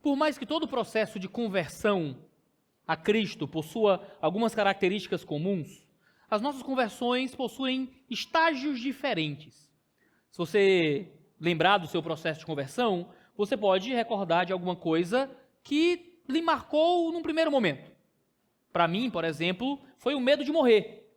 Por mais que todo o processo de conversão a Cristo possua algumas características comuns, as nossas conversões possuem estágios diferentes. Se você lembrar do seu processo de conversão, você pode recordar de alguma coisa que lhe marcou num primeiro momento. Para mim, por exemplo, foi o medo de morrer.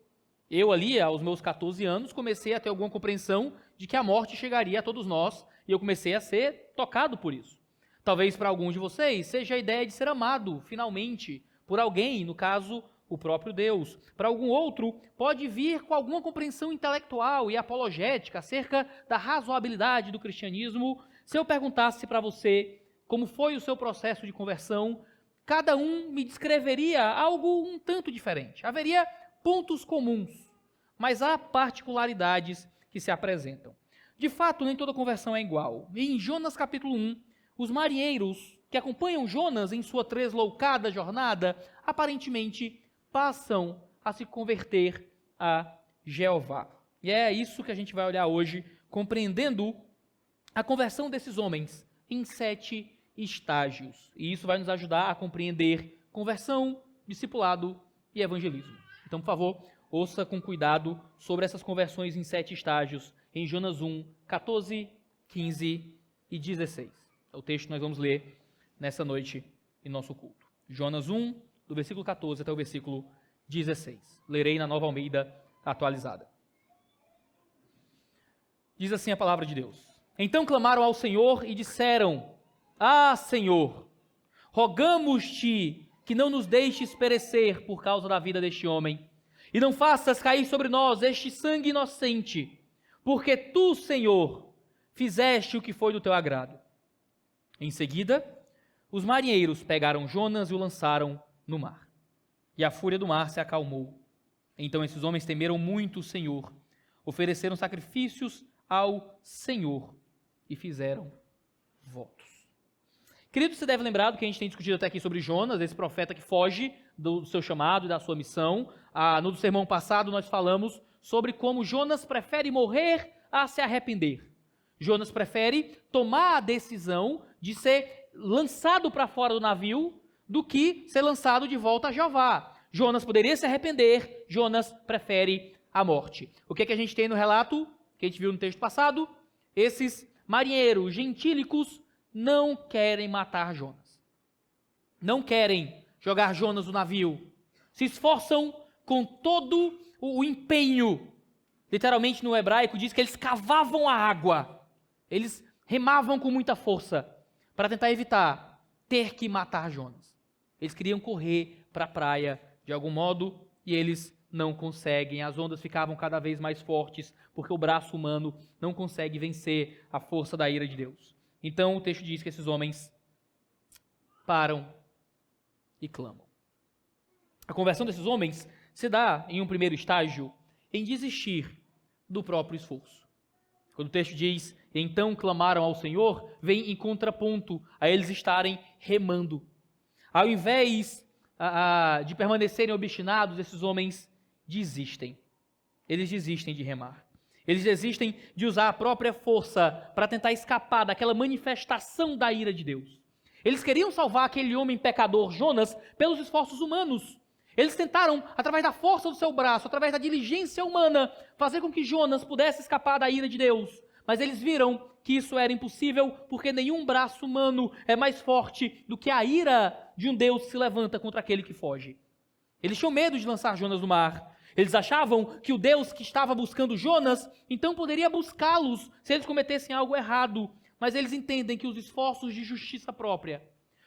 Eu ali, aos meus 14 anos, comecei a ter alguma compreensão de que a morte chegaria a todos nós e eu comecei a ser tocado por isso. Talvez para alguns de vocês seja a ideia de ser amado, finalmente, por alguém, no caso, o próprio Deus. Para algum outro, pode vir com alguma compreensão intelectual e apologética acerca da razoabilidade do cristianismo. Se eu perguntasse para você como foi o seu processo de conversão, cada um me descreveria algo um tanto diferente. Haveria pontos comuns, mas há particularidades que se apresentam. De fato, nem toda conversão é igual. E em Jonas capítulo 1, os marinheiros que acompanham Jonas em sua tresloucada jornada, aparentemente passam a se converter a Jeová. E é isso que a gente vai olhar hoje, compreendendo a conversão desses homens em 7 estágios. E isso vai nos ajudar a compreender conversão, discipulado e evangelismo. Então, por favor, ouça com cuidado sobre essas conversões em 7 estágios, em Jonas 1, 14, 15 e 16. É o texto que nós vamos ler nessa noite em nosso culto. Jonas 1, do versículo 14 até o versículo 16. Lerei na Nova Almeida atualizada. Diz assim a palavra de Deus. Então clamaram ao Senhor e disseram: Ah, Senhor, rogamos-te que não nos deixes perecer por causa da vida deste homem, e não faças cair sobre nós este sangue inocente, porque tu, Senhor, fizeste o que foi do teu agrado. Em seguida, os marinheiros pegaram Jonas e o lançaram no mar. E a fúria do mar se acalmou. Então esses homens temeram muito o Senhor, ofereceram sacrifícios ao Senhor e fizeram votos. Querido, você deve lembrar do que a gente tem discutido até aqui sobre Jonas, esse profeta que foge do seu chamado e da sua missão. No sermão passado nós falamos sobre como Jonas prefere morrer a se arrepender. Jonas prefere tomar a decisão de ser lançado para fora do navio do que ser lançado de volta a Jeová. Jonas poderia se arrepender, Jonas prefere a morte. O que é que a gente tem no relato que a gente viu no texto passado? Esses marinheiros gentílicos não querem matar Jonas. Não querem jogar Jonas no navio. Se esforçam com todo o empenho. Literalmente no hebraico diz que eles cavavam a água. Eles remavam com muita força para tentar evitar ter que matar Jonas. Eles queriam correr para a praia de algum modo e eles não conseguem. As ondas ficavam cada vez mais fortes porque o braço humano não consegue vencer a força da ira de Deus. Então o texto diz que esses homens param e clamam. A conversão desses homens se dá em um primeiro estágio em desistir do próprio esforço. Quando o texto diz, então clamaram ao Senhor, vem em contraponto a eles estarem remando. Ao invés de permanecerem obstinados, esses homens desistem. Eles desistem de remar. Eles desistem de usar a própria força para tentar escapar daquela manifestação da ira de Deus. Eles queriam salvar aquele homem pecador, Jonas, pelos esforços humanos. Eles tentaram, através da força do seu braço, através da diligência humana, fazer com que Jonas pudesse escapar da ira de Deus. Mas eles viram que isso era impossível, porque nenhum braço humano é mais forte do que a ira de um Deus que se levanta contra aquele que foge. Eles tinham medo de lançar Jonas no mar. Eles achavam que o Deus que estava buscando Jonas, então poderia buscá-los se eles cometessem algo errado. Mas eles entendem que os esforços de justiça própria,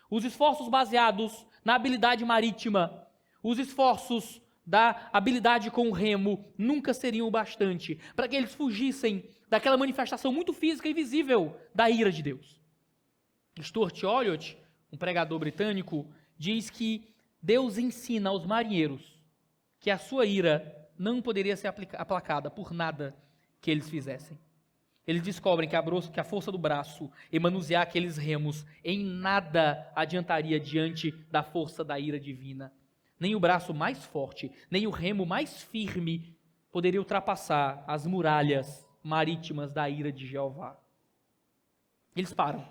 os esforços baseados na habilidade marítima, os esforços da habilidade com o remo nunca seriam o bastante para que eles fugissem daquela manifestação muito física e visível da ira de Deus. Stuart Olyott, um pregador britânico, diz que Deus ensina aos marinheiros que a sua ira não poderia ser aplacada por nada que eles fizessem. Eles descobrem que a força do braço e manusear aqueles remos em nada adiantaria diante da força da ira divina. Nem o braço mais forte, nem o remo mais firme poderia ultrapassar as muralhas marítimas da ira de Jeová. Eles param.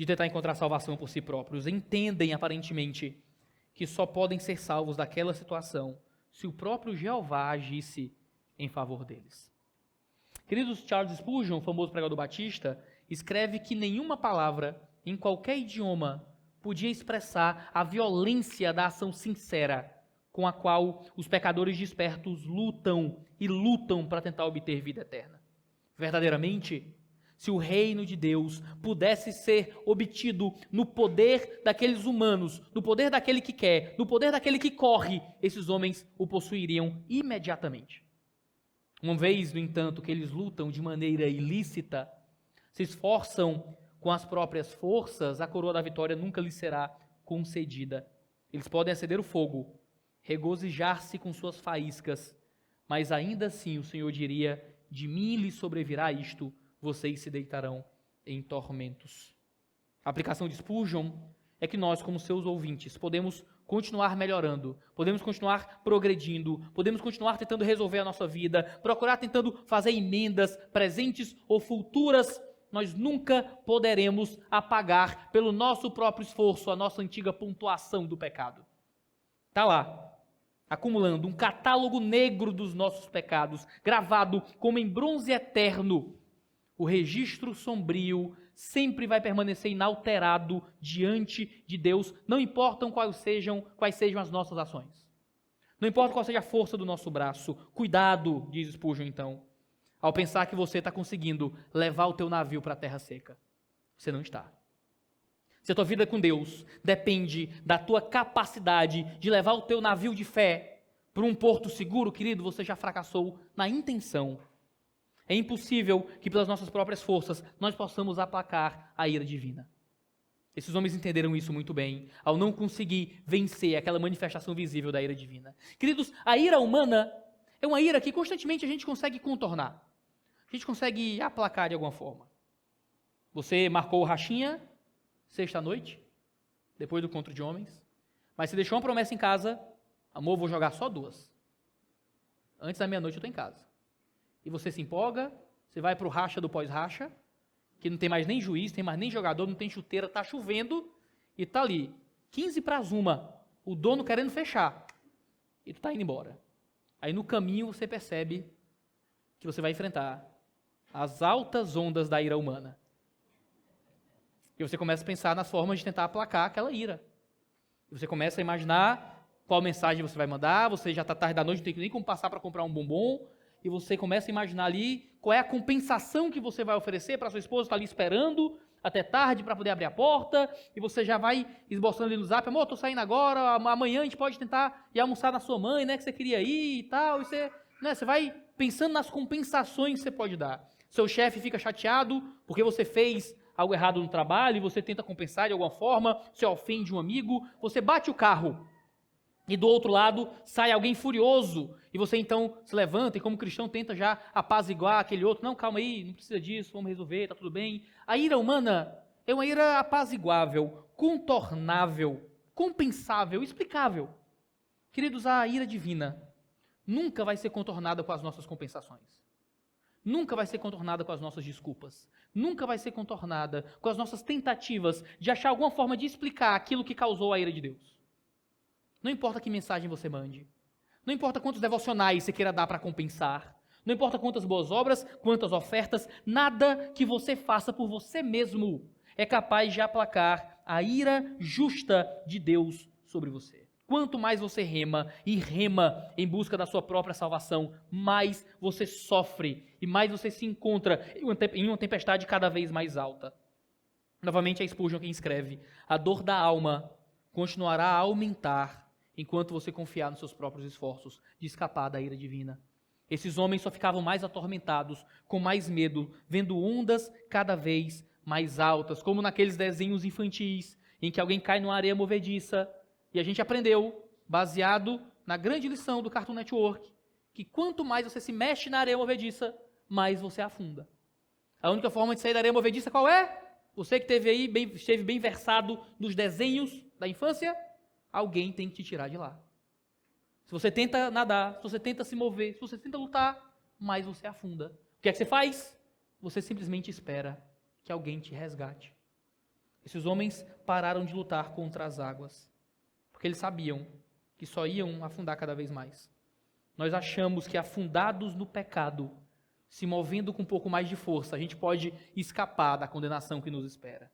de tentar encontrar salvação por si próprios. Entendem, aparentemente, que só podem ser salvos daquela situação se o próprio Jeová agisse em favor deles. Queridos, Charles Spurgeon, o famoso pregador batista, escreve que nenhuma palavra, em qualquer idioma, podia expressar a violência da ação sincera com a qual os pecadores despertos lutam e lutam para tentar obter vida eterna. Verdadeiramente, se o reino de Deus pudesse ser obtido no poder daqueles humanos, no poder daquele que quer, no poder daquele que corre, esses homens o possuiriam imediatamente. Uma vez, no entanto, que eles lutam de maneira ilícita, se esforçam com as próprias forças, a coroa da vitória nunca lhes será concedida. Eles podem acender o fogo, regozijar-se com suas faíscas, mas ainda assim o Senhor diria: de mim lhes sobrevirá isto, vocês se deitarão em tormentos. A aplicação de Spurgeon é que nós, como seus ouvintes, podemos continuar melhorando, podemos continuar progredindo, podemos continuar tentando resolver a nossa vida, procurar tentando fazer emendas presentes ou futuras. Nós nunca poderemos apagar pelo nosso próprio esforço a nossa antiga pontuação do pecado. Está lá, acumulando um catálogo negro dos nossos pecados, gravado como em bronze eterno. O registro sombrio sempre vai permanecer inalterado diante de Deus, não importam quais sejam as nossas ações. Não importa qual seja a força do nosso braço. Cuidado, diz Spurgeon então, ao pensar que você está conseguindo levar o teu navio para a terra seca. Você não está. Se a tua vida com Deus depende da tua capacidade de levar o teu navio de fé para um porto seguro, querido, você já fracassou na intenção. É impossível que pelas nossas próprias forças nós possamos aplacar a ira divina. Esses homens entenderam isso muito bem, ao não conseguir vencer aquela manifestação visível da ira divina. Queridos, a ira humana é uma ira que constantemente a gente consegue contornar. A gente consegue aplacar de alguma forma. Você marcou o rachinha sexta-noite, depois do encontro de homens, mas você deixou uma promessa em casa: amor, vou jogar só 2. Antes da meia-noite eu estou em casa. E você se empolga, você vai para o racha do pós-racha, que não tem mais nem juiz, tem mais nem jogador, não tem chuteira, está chovendo, e está ali, 15:1, o dono querendo fechar, e tu está indo embora. Aí no caminho você percebe que você vai enfrentar as altas ondas da ira humana. E você começa a pensar nas formas de tentar aplacar aquela ira. E você começa a imaginar qual mensagem você vai mandar, você já está tarde da noite, não tem nem como passar para comprar um bombom, e você começa a imaginar ali qual é a compensação que você vai oferecer para sua esposa, está ali esperando até tarde para poder abrir a porta, e você já vai esboçando ali no zap: amor, estou saindo agora, amanhã a gente pode tentar ir almoçar na sua mãe, né, que você queria ir e tal, e você vai pensando nas compensações que você pode dar. Seu chefe fica chateado porque você fez algo errado no trabalho e você tenta compensar de alguma forma, você ofende um amigo, você bate o carro, e do outro lado sai alguém furioso, e você então se levanta e como cristão tenta já apaziguar aquele outro: não, calma aí, não precisa disso, vamos resolver, está tudo bem. A ira humana é uma ira apaziguável, contornável, compensável, explicável. Queridos, a ira divina nunca vai ser contornada com as nossas compensações. Nunca vai ser contornada com as nossas desculpas. Nunca vai ser contornada com as nossas tentativas de achar alguma forma de explicar aquilo que causou a ira de Deus. Não importa que mensagem você mande. Não importa quantos devocionais você queira dar para compensar. Não importa quantas boas obras, quantas ofertas. Nada que você faça por você mesmo é capaz de aplacar a ira justa de Deus sobre você. Quanto mais você rema e rema em busca da sua própria salvação, mais você sofre e mais você se encontra em uma tempestade cada vez mais alta. Novamente é Spurgeon quem escreve: a dor da alma continuará a aumentar enquanto você confiar nos seus próprios esforços de escapar da ira divina. Esses homens só ficavam mais atormentados, com mais medo, vendo ondas cada vez mais altas, como naqueles desenhos infantis, em que alguém cai numa areia movediça, e a gente aprendeu, baseado na grande lição do Cartoon Network, que quanto mais você se mexe na areia movediça, mais você afunda. A única forma de sair da areia movediça qual é? Você que esteve bem versado nos desenhos da infância, alguém tem que te tirar de lá. Se você tenta nadar, se você tenta se mover, se você tenta lutar, mais você afunda. O que é que você faz? Você simplesmente espera que alguém te resgate. Esses homens pararam de lutar contra as águas, porque eles sabiam que só iam afundar cada vez mais. Nós achamos que afundados no pecado, se movendo com um pouco mais de força, a gente pode escapar da condenação que nos espera.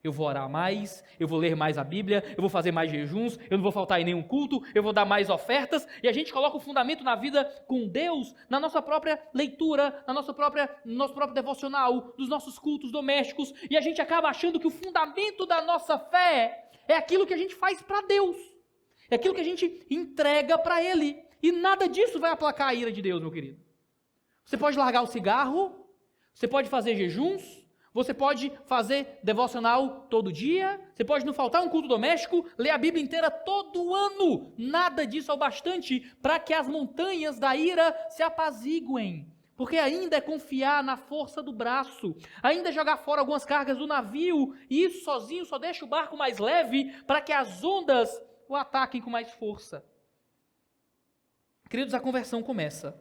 Eu vou orar mais, eu vou ler mais a Bíblia, eu vou fazer mais jejuns, eu não vou faltar em nenhum culto, eu vou dar mais ofertas, e a gente coloca o fundamento na vida com Deus, na nossa própria leitura, no nosso próprio devocional, dos nossos cultos domésticos, e a gente acaba achando que o fundamento da nossa fé é aquilo que a gente faz para Deus, é aquilo que a gente entrega para Ele, e nada disso vai aplacar a ira de Deus, meu querido. Você pode largar o cigarro, você pode fazer jejuns, você pode fazer devocional todo dia, você pode não faltar um culto doméstico, ler a Bíblia inteira todo ano. Nada disso é o bastante para que as montanhas da ira se apaziguem. Porque ainda é confiar na força do braço, ainda é jogar fora algumas cargas do navio, e isso sozinho só deixa o barco mais leve para que as ondas o ataquem com mais força. Queridos, a conversão começa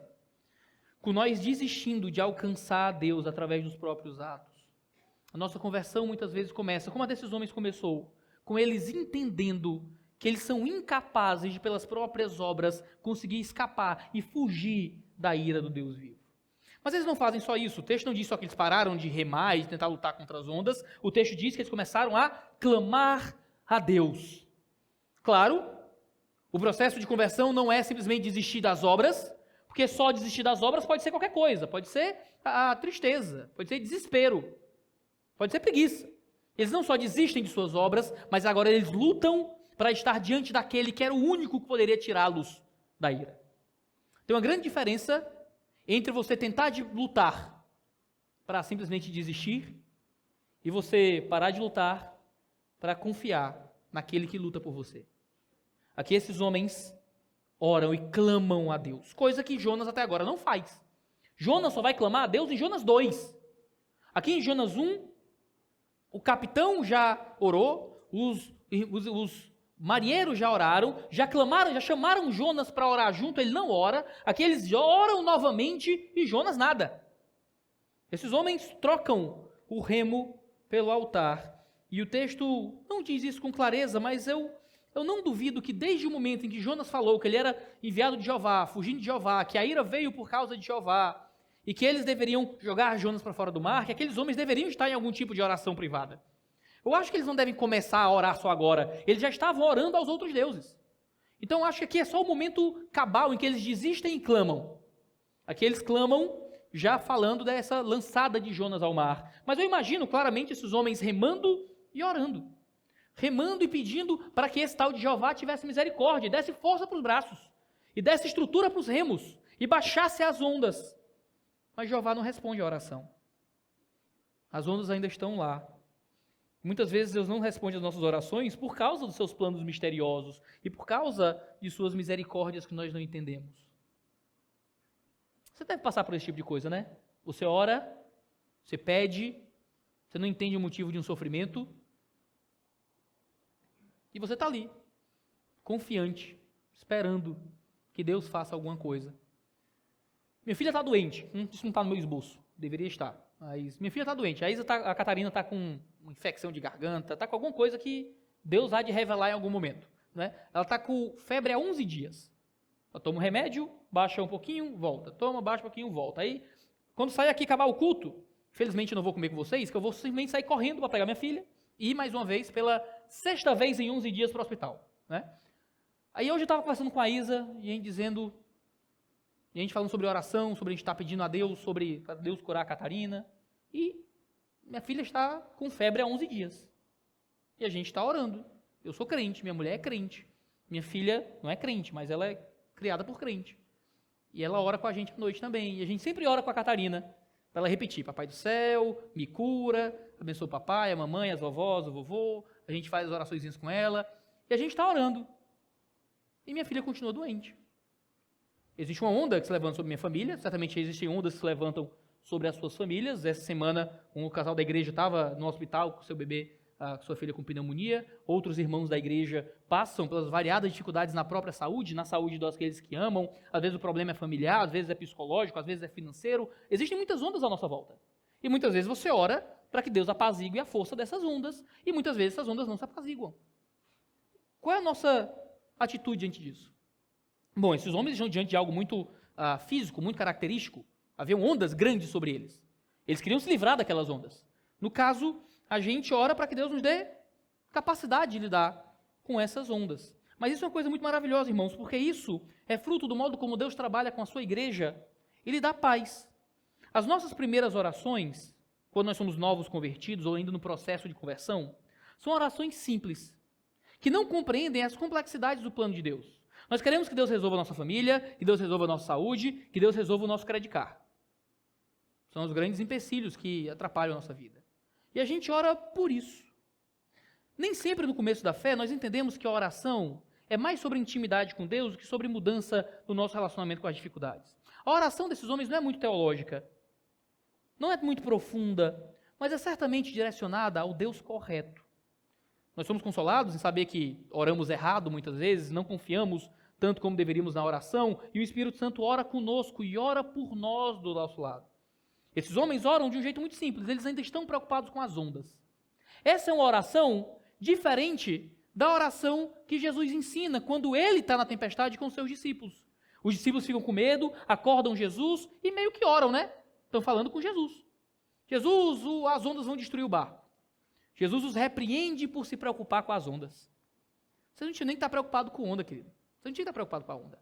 com nós desistindo de alcançar a Deus através dos próprios atos. A nossa conversão muitas vezes começa, como a desses homens começou, com eles entendendo que eles são incapazes de, pelas próprias obras, conseguir escapar e fugir da ira do Deus vivo. Mas eles não fazem só isso. O texto não diz só que eles pararam de remar e de tentar lutar contra as ondas. O texto diz que eles começaram a clamar a Deus. Claro, o processo de conversão não é simplesmente desistir das obras, porque só desistir das obras pode ser qualquer coisa. Pode ser a tristeza, pode ser desespero, pode ser preguiça. Eles não só desistem de suas obras, mas agora eles lutam para estar diante daquele que era o único que poderia tirá-los da ira. Tem uma grande diferença entre você tentar de lutar para simplesmente desistir e você parar de lutar para confiar naquele que luta por você. Aqui esses homens oram e clamam a Deus, coisa que Jonas até agora não faz. Jonas só vai clamar a Deus em Jonas 2. Aqui em Jonas 1, o capitão já orou, os marinheiros já oraram, já clamaram, já chamaram Jonas para orar junto, ele não ora. Aqui eles oram novamente e Jonas nada. Esses homens trocam o remo pelo altar. E o texto não diz isso com clareza, mas eu não duvido que desde o momento em que Jonas falou que ele era enviado de Jeová, fugindo de Jeová, que a ira veio por causa de Jeová, e que eles deveriam jogar Jonas para fora do mar, que aqueles homens deveriam estar em algum tipo de oração privada. Eu acho que eles não devem começar a orar só agora, eles já estavam orando aos outros deuses. Então eu acho que aqui é só o momento cabal em que eles desistem e clamam. Aqui eles clamam já falando dessa lançada de Jonas ao mar. Mas eu imagino claramente esses homens remando e orando. Remando e pedindo para que esse tal de Jeová tivesse misericórdia, e desse força para os braços, e desse estrutura para os remos, e baixasse as ondas. Mas Jeová não responde à oração. As ondas ainda estão lá. Muitas vezes Deus não responde às nossas orações por causa dos seus planos misteriosos e por causa de suas misericórdias que nós não entendemos. Você deve passar por esse tipo de coisa, né? Você ora, você pede, você não entende o motivo de um sofrimento e você está ali, confiante, esperando que Deus faça alguma coisa. Minha filha está doente, isso não está no meu esboço, deveria estar. Mas minha filha está doente, a Catarina está com uma infecção de garganta, está com alguma coisa que Deus há de revelar em algum momento. Né? Ela está com febre há 11 dias. Ela toma um remédio, baixa um pouquinho, volta. Toma, baixa um pouquinho, volta. Aí, quando sair aqui acabar o culto, infelizmente eu não vou comer com vocês, que eu vou simplesmente sair correndo para pegar minha filha e ir mais uma vez, pela 6ª vez em 11 dias para o hospital. Né? Aí hoje eu estava conversando com a Isa e a gente falando sobre oração, sobre a gente estar pedindo a Deus, sobre Deus curar a Catarina. E minha filha está com febre há 11 dias. E a gente está orando. Eu sou crente, minha mulher é crente. Minha filha não é crente, mas ela é criada por crente. E ela ora com a gente à noite também. E a gente sempre ora com a Catarina, para ela repetir: Papai do céu, me cura, abençoa o papai, a mamãe, as vovós, o vovô. A gente faz as oraçõezinhas com ela. E a gente está orando. E minha filha continua doente. Existe uma onda que se levanta sobre minha família, certamente existem ondas que se levantam sobre as suas famílias. Essa semana, um casal da igreja estava no hospital com seu bebê, sua filha com pneumonia. Outros irmãos da igreja passam pelas variadas dificuldades na própria saúde, na saúde daqueles que amam. Às vezes o problema é familiar, às vezes é psicológico, às vezes é financeiro. Existem muitas ondas à nossa volta. E muitas vezes você ora para que Deus apazigue a força dessas ondas, e muitas vezes essas ondas não se apaziguam. Qual é a nossa atitude diante disso? Bom, esses homens estão diante de algo muito físico, muito característico. Haviam ondas grandes sobre eles. Eles queriam se livrar daquelas ondas. No caso, a gente ora para que Deus nos dê capacidade de lidar com essas ondas. Mas isso é uma coisa muito maravilhosa, irmãos, porque isso é fruto do modo como Deus trabalha com a sua igreja e lhe dá paz. As nossas primeiras orações, quando nós somos novos convertidos ou ainda no processo de conversão, são orações simples, que não compreendem as complexidades do plano de Deus. Nós queremos que Deus resolva a nossa família, que Deus resolva a nossa saúde, que Deus resolva o nosso credicar. São os grandes empecilhos que atrapalham a nossa vida. E a gente ora por isso. Nem sempre no começo da fé nós entendemos que a oração é mais sobre intimidade com Deus do que sobre mudança do nosso relacionamento com as dificuldades. A oração desses homens não é muito teológica, não é muito profunda, mas é certamente direcionada ao Deus correto. Nós somos consolados em saber que oramos errado muitas vezes, não confiamos tanto como deveríamos na oração, e o Espírito Santo ora conosco e ora por nós do nosso lado. Esses homens oram de um jeito muito simples, eles ainda estão preocupados com as ondas. Essa é uma oração diferente da oração que Jesus ensina quando ele está na tempestade com os seus discípulos. Os discípulos ficam com medo, acordam Jesus e meio que oram, né? Estão falando com Jesus. Jesus, as ondas vão destruir o barco. Jesus os repreende por se preocupar com as ondas. Você não tinha nem que estar preocupado com onda, querido. Você não tinha que estar preocupado com a onda.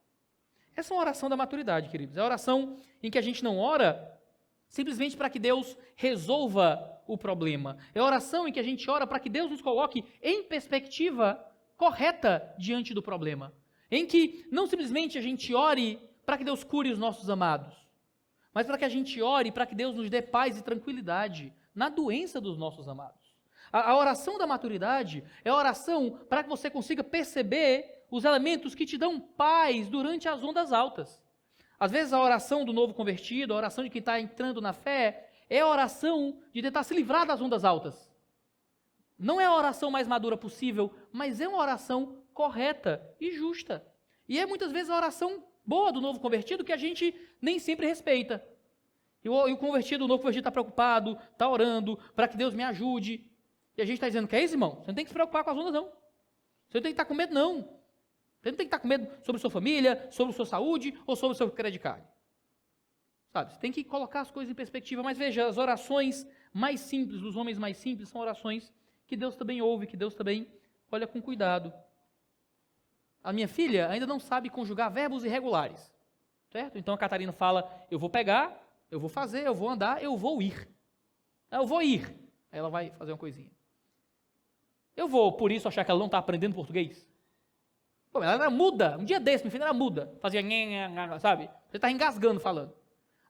Essa é uma oração da maturidade, queridos. É a oração em que a gente não ora simplesmente para que Deus resolva o problema. É a oração em que a gente ora para que Deus nos coloque em perspectiva correta diante do problema. Em que não simplesmente a gente ore para que Deus cure os nossos amados, mas para que a gente ore para que Deus nos dê paz e tranquilidade na doença dos nossos amados. A oração da maturidade é a oração para que você consiga perceber os elementos que te dão paz durante as ondas altas. Às vezes a oração do novo convertido, a oração de quem está entrando na fé, é a oração de tentar se livrar das ondas altas. Não é a oração mais madura possível, mas é uma oração correta e justa. E é muitas vezes a oração boa do novo convertido que a gente nem sempre respeita. E o novo convertido está preocupado, está orando para que Deus me ajude. E a gente está dizendo, que é isso, irmão? Você não tem que se preocupar com as ondas, não. Você não tem que estar com medo, não. Você não tem que estar com medo sobre sua família, sobre sua saúde ou sobre o seu crediário. Sabe, você tem que colocar as coisas em perspectiva. Mas veja, as orações mais simples, dos homens mais simples, são orações que Deus também ouve, que Deus também olha com cuidado. A minha filha ainda não sabe conjugar verbos irregulares, certo? Então a Catarina fala, eu vou pegar, eu vou fazer, eu vou andar, eu vou ir. Eu vou ir. Aí ela vai fazer uma coisinha. Eu vou, por isso, achar que ela não está aprendendo português? Pô, ela era muda. Um dia desse, minha filha era muda. Fazia, sabe? Você está engasgando falando.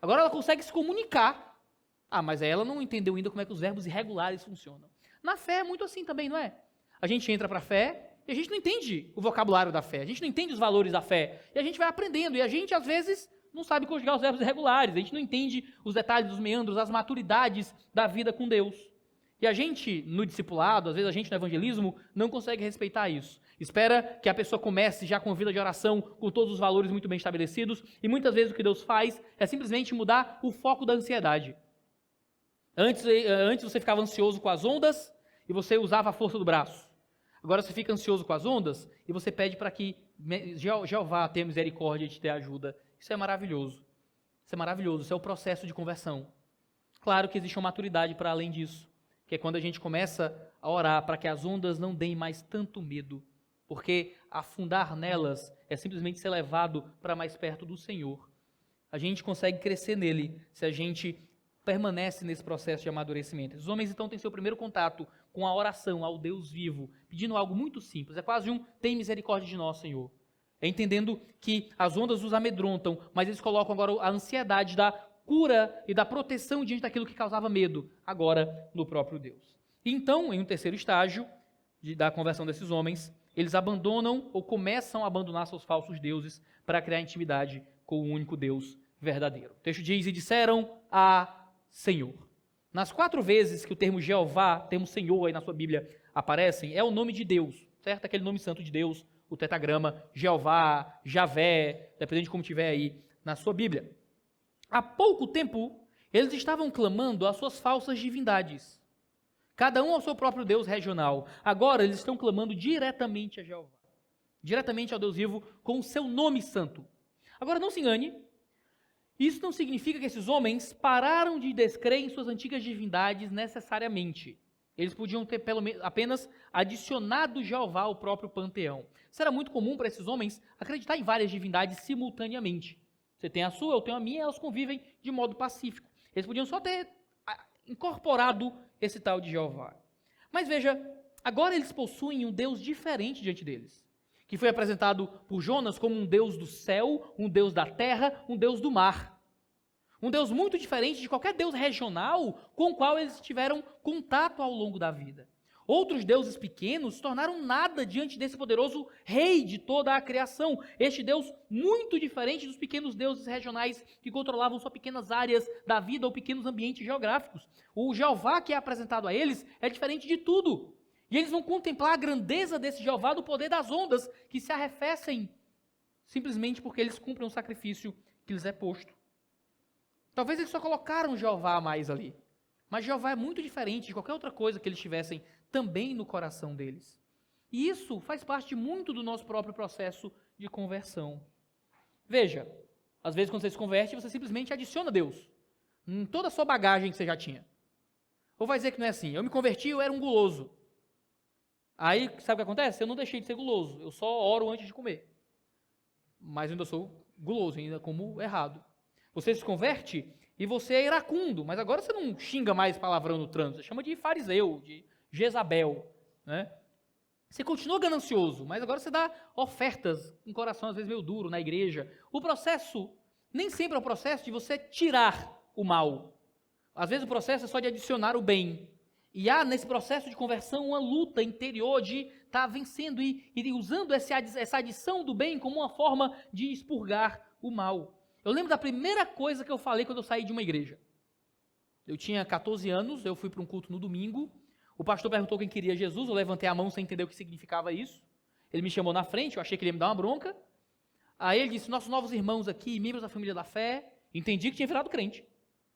Agora ela consegue se comunicar. Ah, mas ela não entendeu ainda como é que os verbos irregulares funcionam. Na fé é muito assim também, não é? A gente entra para a fé e a gente não entende o vocabulário da fé. A gente não entende os valores da fé. E a gente vai aprendendo. E a gente, às vezes, não sabe conjugar os verbos irregulares. A gente não entende os detalhes, os meandros, as maturidades da vida com Deus. E a gente, no discipulado, às vezes a gente no evangelismo, não consegue respeitar isso. Espera que a pessoa comece já com vida de oração, com todos os valores muito bem estabelecidos, e muitas vezes o que Deus faz é simplesmente mudar o foco da ansiedade. Antes você ficava ansioso com as ondas e você usava a força do braço. Agora você fica ansioso com as ondas e você pede para que Jeová tenha misericórdia e te dê ajuda. Isso é maravilhoso. Isso é maravilhoso, isso é o processo de conversão. Claro que existe uma maturidade para além disso. Que é quando a gente começa a orar para que as ondas não deem mais tanto medo, porque afundar nelas é simplesmente ser levado para mais perto do Senhor. A gente consegue crescer nele se a gente permanece nesse processo de amadurecimento. Os homens então têm seu primeiro contato com a oração ao Deus vivo, pedindo algo muito simples, é quase tem misericórdia de nós, Senhor. É entendendo que as ondas os amedrontam, mas eles colocam agora a ansiedade da cura e da proteção diante daquilo que causava medo, agora no próprio Deus. E então, em um terceiro estágio da conversão desses homens, eles abandonam ou começam a abandonar seus falsos deuses para criar intimidade com o único Deus verdadeiro. O texto diz, e disseram a Senhor. Nas 4 vezes que o termo Jeová, termo Senhor aí na sua Bíblia aparecem, é o nome de Deus, certo? Aquele nome santo de Deus, o tetragrama, Jeová, Javé, dependendo de como tiver aí na sua Bíblia. Há pouco tempo, eles estavam clamando às suas falsas divindades. cada um ao seu próprio Deus regional. Agora eles estão clamando diretamente a Jeová, diretamente ao Deus vivo, com o seu nome santo. Agora não se engane, isso não significa que esses homens pararam de descrer em suas antigas divindades necessariamente. Eles podiam ter apenas adicionado Jeová ao próprio panteão. Isso era muito comum para esses homens acreditar em várias divindades simultaneamente. Você tem a sua, eu tenho a minha, elas convivem de modo pacífico. Eles podiam só ter incorporado esse tal de Jeová. Mas veja, agora eles possuem um Deus diferente diante deles, que foi apresentado por Jonas como um Deus do céu, um Deus da terra, um Deus do mar. Um Deus muito diferente de qualquer Deus regional com o qual eles tiveram contato ao longo da vida. Outros deuses pequenos se tornaram nada diante desse poderoso rei de toda a criação. Este Deus muito diferente dos pequenos deuses regionais que controlavam só pequenas áreas da vida ou pequenos ambientes geográficos. O Jeová que é apresentado a eles é diferente de tudo. E eles vão contemplar a grandeza desse Jeová no poder das ondas que se arrefecem simplesmente porque eles cumprem um sacrifício que lhes é posto. Talvez eles só colocaram Jeová a mais ali. Mas Jeová é muito diferente de qualquer outra coisa que eles tivessem também no coração deles. E isso faz parte muito do nosso próprio processo de conversão. Veja, às vezes quando você se converte, você simplesmente adiciona Deus em toda a sua bagagem que você já tinha. Ou vai dizer que não é assim, eu me converti, eu era um guloso. Aí, sabe o que acontece? Eu não deixei de ser guloso, eu só oro antes de comer. Mas eu ainda sou guloso, ainda como errado. Você se converte e você é iracundo, mas agora você não xinga mais palavrão no trânsito, você chama de fariseu, de Jezabel, né? Você continua ganancioso, mas agora você dá ofertas com o coração às vezes meio duro na igreja. O processo nem sempre é o processo de você tirar o mal. Às vezes o processo é só de adicionar o bem. E há nesse processo de conversão uma luta interior de estar vencendo e usando essa adição do bem como uma forma de expurgar o mal. Eu lembro da primeira coisa que eu falei quando eu saí de uma igreja. Eu tinha 14 anos, eu fui para um culto no domingo. O pastor perguntou quem queria Jesus, eu levantei a mão sem entender o que significava isso. Ele me chamou na frente, eu achei que ele ia me dar uma bronca. Aí ele disse, nossos novos irmãos aqui, membros da família da fé. Entendi que tinha virado crente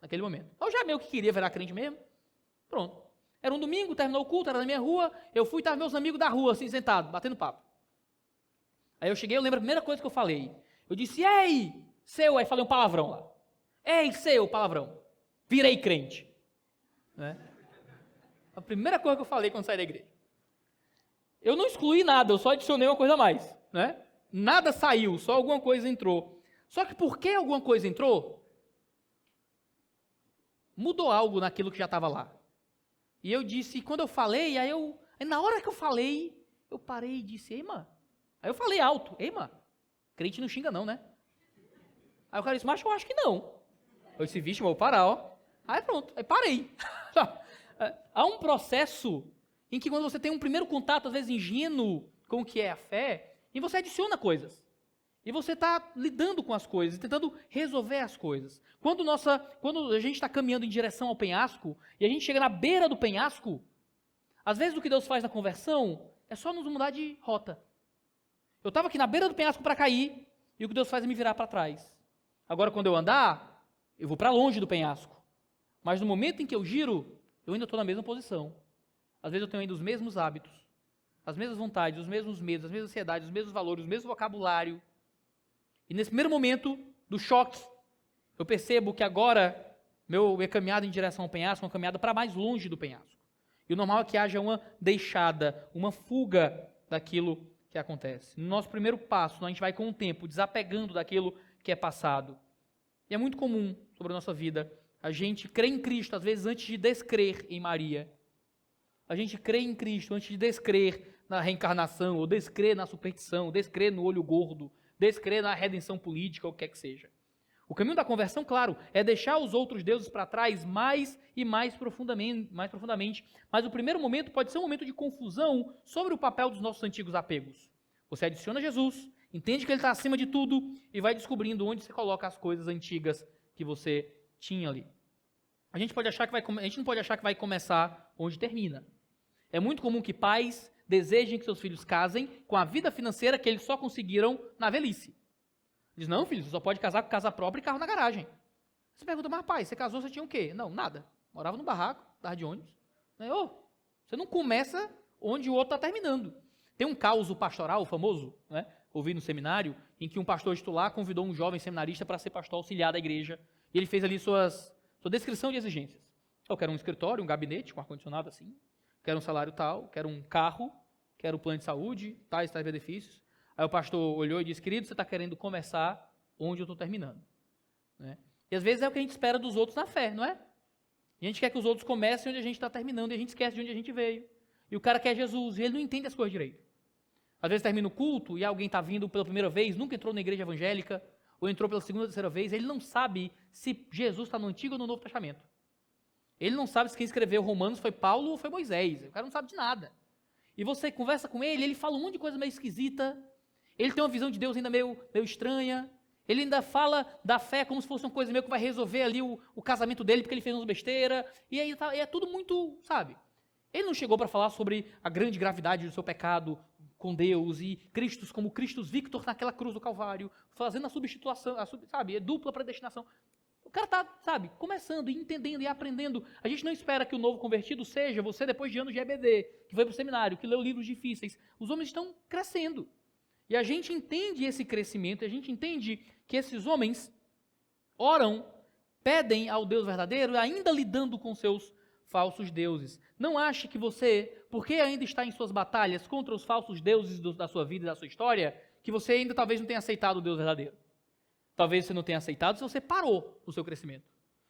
naquele momento. Eu já meio que queria virar crente mesmo. Pronto. Era um domingo, terminou o culto, era na minha rua. Eu fui, estavam meus amigos da rua, assim, sentados, batendo papo. Aí eu cheguei, eu lembro a primeira coisa que eu falei. Eu disse, ei, seu, aí falei um palavrão lá. Ei, seu, palavrão. Virei crente. Né? A primeira coisa que eu falei quando saí da igreja. Eu não excluí nada, eu só adicionei uma coisa a mais. Né? Nada saiu, só alguma coisa entrou. Só que por que alguma coisa entrou? Mudou algo naquilo que já estava lá. E eu disse, quando eu falei, aí na hora que eu falei, eu parei e disse, ei, mano. Aí eu falei alto, ei, mano, crente não xinga não, né? Aí o cara disse, mas eu acho que não. Eu disse, vixe, vou parar, ó. Aí pronto, aí parei. Há um processo em que quando você tem um primeiro contato, às vezes ingênuo, com o que é a fé, e você adiciona coisas. E você está lidando com as coisas, tentando resolver as coisas. Quando a gente está caminhando em direção ao penhasco, e a gente chega na beira do penhasco, às vezes o que Deus faz na conversão é só nos mudar de rota. Eu estava aqui na beira do penhasco para cair, e o que Deus faz é me virar para trás. Agora, quando eu andar, eu vou para longe do penhasco. Mas no momento em que eu giro, eu ainda estou na mesma posição. Às vezes eu tenho ainda os mesmos hábitos, as mesmas vontades, os mesmos medos, as mesmas ansiedades, os mesmos valores, o mesmo vocabulário. E nesse primeiro momento do choque, eu percebo que agora minha caminhada em direção ao penhasco é uma caminhada para mais longe do penhasco. E o normal é que haja uma deixada, uma fuga daquilo que acontece. No nosso primeiro passo, a gente vai com o tempo desapegando daquilo que é passado. E é muito comum sobre a nossa vida a gente crê em Cristo, às vezes antes de descrer em Maria. A gente crê em Cristo antes de descrer na reencarnação, ou descrer na superstição, descrer no olho gordo, descrer na redenção política, ou o que quer que seja. O caminho da conversão, claro, é deixar os outros deuses para trás mais e mais profundamente. Mas o primeiro momento pode ser um momento de confusão sobre o papel dos nossos antigos apegos. Você adiciona Jesus, entende que ele está acima de tudo e vai descobrindo onde você coloca as coisas antigas que você tinha ali. A gente não pode achar que vai começar onde termina. É muito comum que pais desejem que seus filhos casem com a vida financeira que eles só conseguiram na velhice. Diz, não, filho, você só pode casar com casa própria e carro na garagem. Você pergunta, mas pai, você casou, você tinha o quê? Não, nada. Morava no barraco, tava de ônibus. Você não começa onde o outro está terminando. Tem um causo pastoral famoso, né? Ouvi no seminário, em que um pastor titular convidou um jovem seminarista para ser pastor auxiliar da igreja. E ele fez ali sua descrição de exigências. Eu quero um escritório, um gabinete com ar-condicionado assim, quero um salário tal, quero um carro, quero um plano de saúde, tais benefícios. Aí o pastor olhou e disse, querido, você está querendo começar onde eu estou terminando. Né? E às vezes é o que a gente espera dos outros na fé, não é? A gente quer que os outros comecem onde a gente está terminando e a gente esquece de onde a gente veio. E o cara quer Jesus e ele não entende as coisas direito. Às vezes termina o culto e alguém está vindo pela primeira vez, nunca entrou na igreja evangélica, ou entrou pela segunda ou terceira vez, ele não sabe se Jesus está no Antigo ou no Novo Testamento. Ele não sabe se quem escreveu Romanos foi Paulo ou foi Moisés. O cara não sabe de nada. E você conversa com ele, ele fala um monte de coisa meio esquisita, ele tem uma visão de Deus ainda meio estranha, ele ainda fala da fé como se fosse uma coisa meio que vai resolver ali o casamento dele porque ele fez umas besteiras, e aí e é tudo muito, sabe? Ele não chegou para falar sobre a grande gravidade do seu pecado com Deus e Cristo como Christus Victor naquela cruz do Calvário, fazendo a substituição, sabe? É dupla predestinação. O cara está, sabe, começando e entendendo e aprendendo. A gente não espera que o novo convertido seja você depois de anos de EBD, que foi para o seminário, que leu livros difíceis. Os homens estão crescendo. E a gente entende esse crescimento, a gente entende que esses homens oram, pedem ao Deus verdadeiro, ainda lidando com seus falsos deuses. Não ache que você, porque ainda está em suas batalhas contra os falsos deuses da sua vida e da sua história, que você ainda talvez não tenha aceitado o Deus verdadeiro. Talvez você não tenha aceitado se você parou no seu crescimento.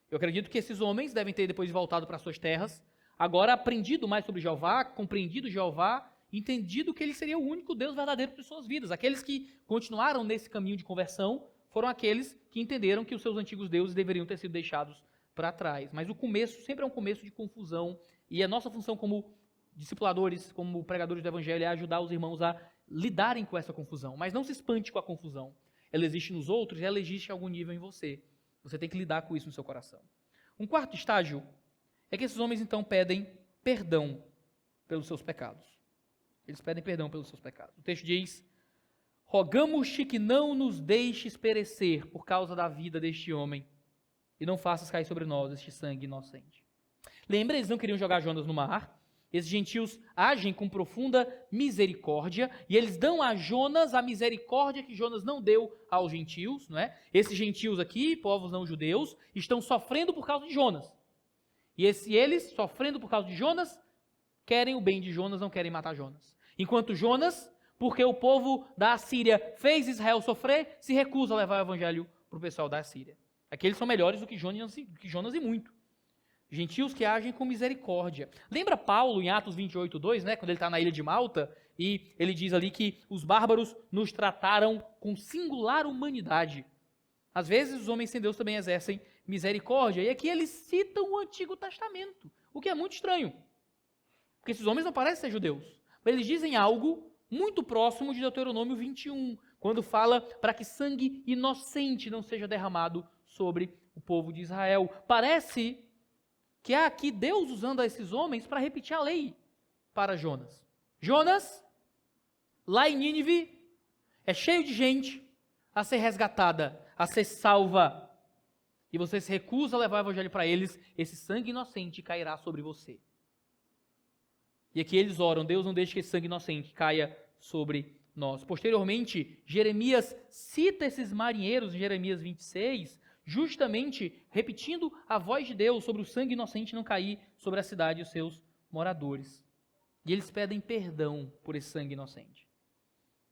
Eu acredito que esses homens devem ter depois voltado para suas terras, agora aprendido mais sobre Jeová, compreendido Jeová, entendido que ele seria o único Deus verdadeiro de suas vidas. Aqueles que continuaram nesse caminho de conversão foram aqueles que entenderam que os seus antigos deuses deveriam ter sido deixados para trás. Mas o começo sempre é um começo de confusão, e a nossa função como discipuladores, como pregadores do evangelho, é ajudar os irmãos a lidarem com essa confusão. Mas não se espante com a confusão. Ela existe nos outros e ela existe em algum nível em você. Você tem que lidar com isso no seu coração. Um quarto estágio é que esses homens então pedem perdão pelos seus pecados. Eles pedem perdão pelos seus pecados. O texto diz, rogamos-te que não nos deixes perecer por causa da vida deste homem, e não faças cair sobre nós este sangue inocente. Lembra, eles não queriam jogar Jonas no mar. Esses gentios agem com profunda misericórdia, e eles dão a Jonas a misericórdia que Jonas não deu aos gentios, não é? Esses gentios aqui, povos não judeus, estão sofrendo por causa de Jonas. E eles, sofrendo por causa de Jonas, querem o bem de Jonas, não querem matar Jonas. Enquanto Jonas, porque o povo da Assíria fez Israel sofrer, se recusa a levar o evangelho para o pessoal da Assíria. Aqueles são melhores do que Jonas e muito. Gentios que agem com misericórdia. Lembra Paulo em Atos 28:2, né, quando ele está na ilha de Malta, e ele diz ali que os bárbaros nos trataram com singular humanidade. Às vezes os homens sem Deus também exercem misericórdia, e aqui eles citam o Antigo Testamento, o que é muito estranho, porque esses homens não parecem ser judeus, mas eles dizem algo muito próximo de Deuteronômio 21, quando fala para que sangue inocente não seja derramado sobre o povo de Israel. Parece que há aqui Deus usando esses homens para repetir a lei para Jonas. Jonas, lá em Nínive, é cheio de gente a ser resgatada, a ser salva. E você se recusa a levar o evangelho para eles, esse sangue inocente cairá sobre você. E aqui eles oram, Deus não deixe que esse sangue inocente caia sobre nós. Posteriormente, Jeremias cita esses marinheiros em Jeremias 26, justamente repetindo a voz de Deus sobre o sangue inocente não cair sobre a cidade e os seus moradores. E eles pedem perdão por esse sangue inocente.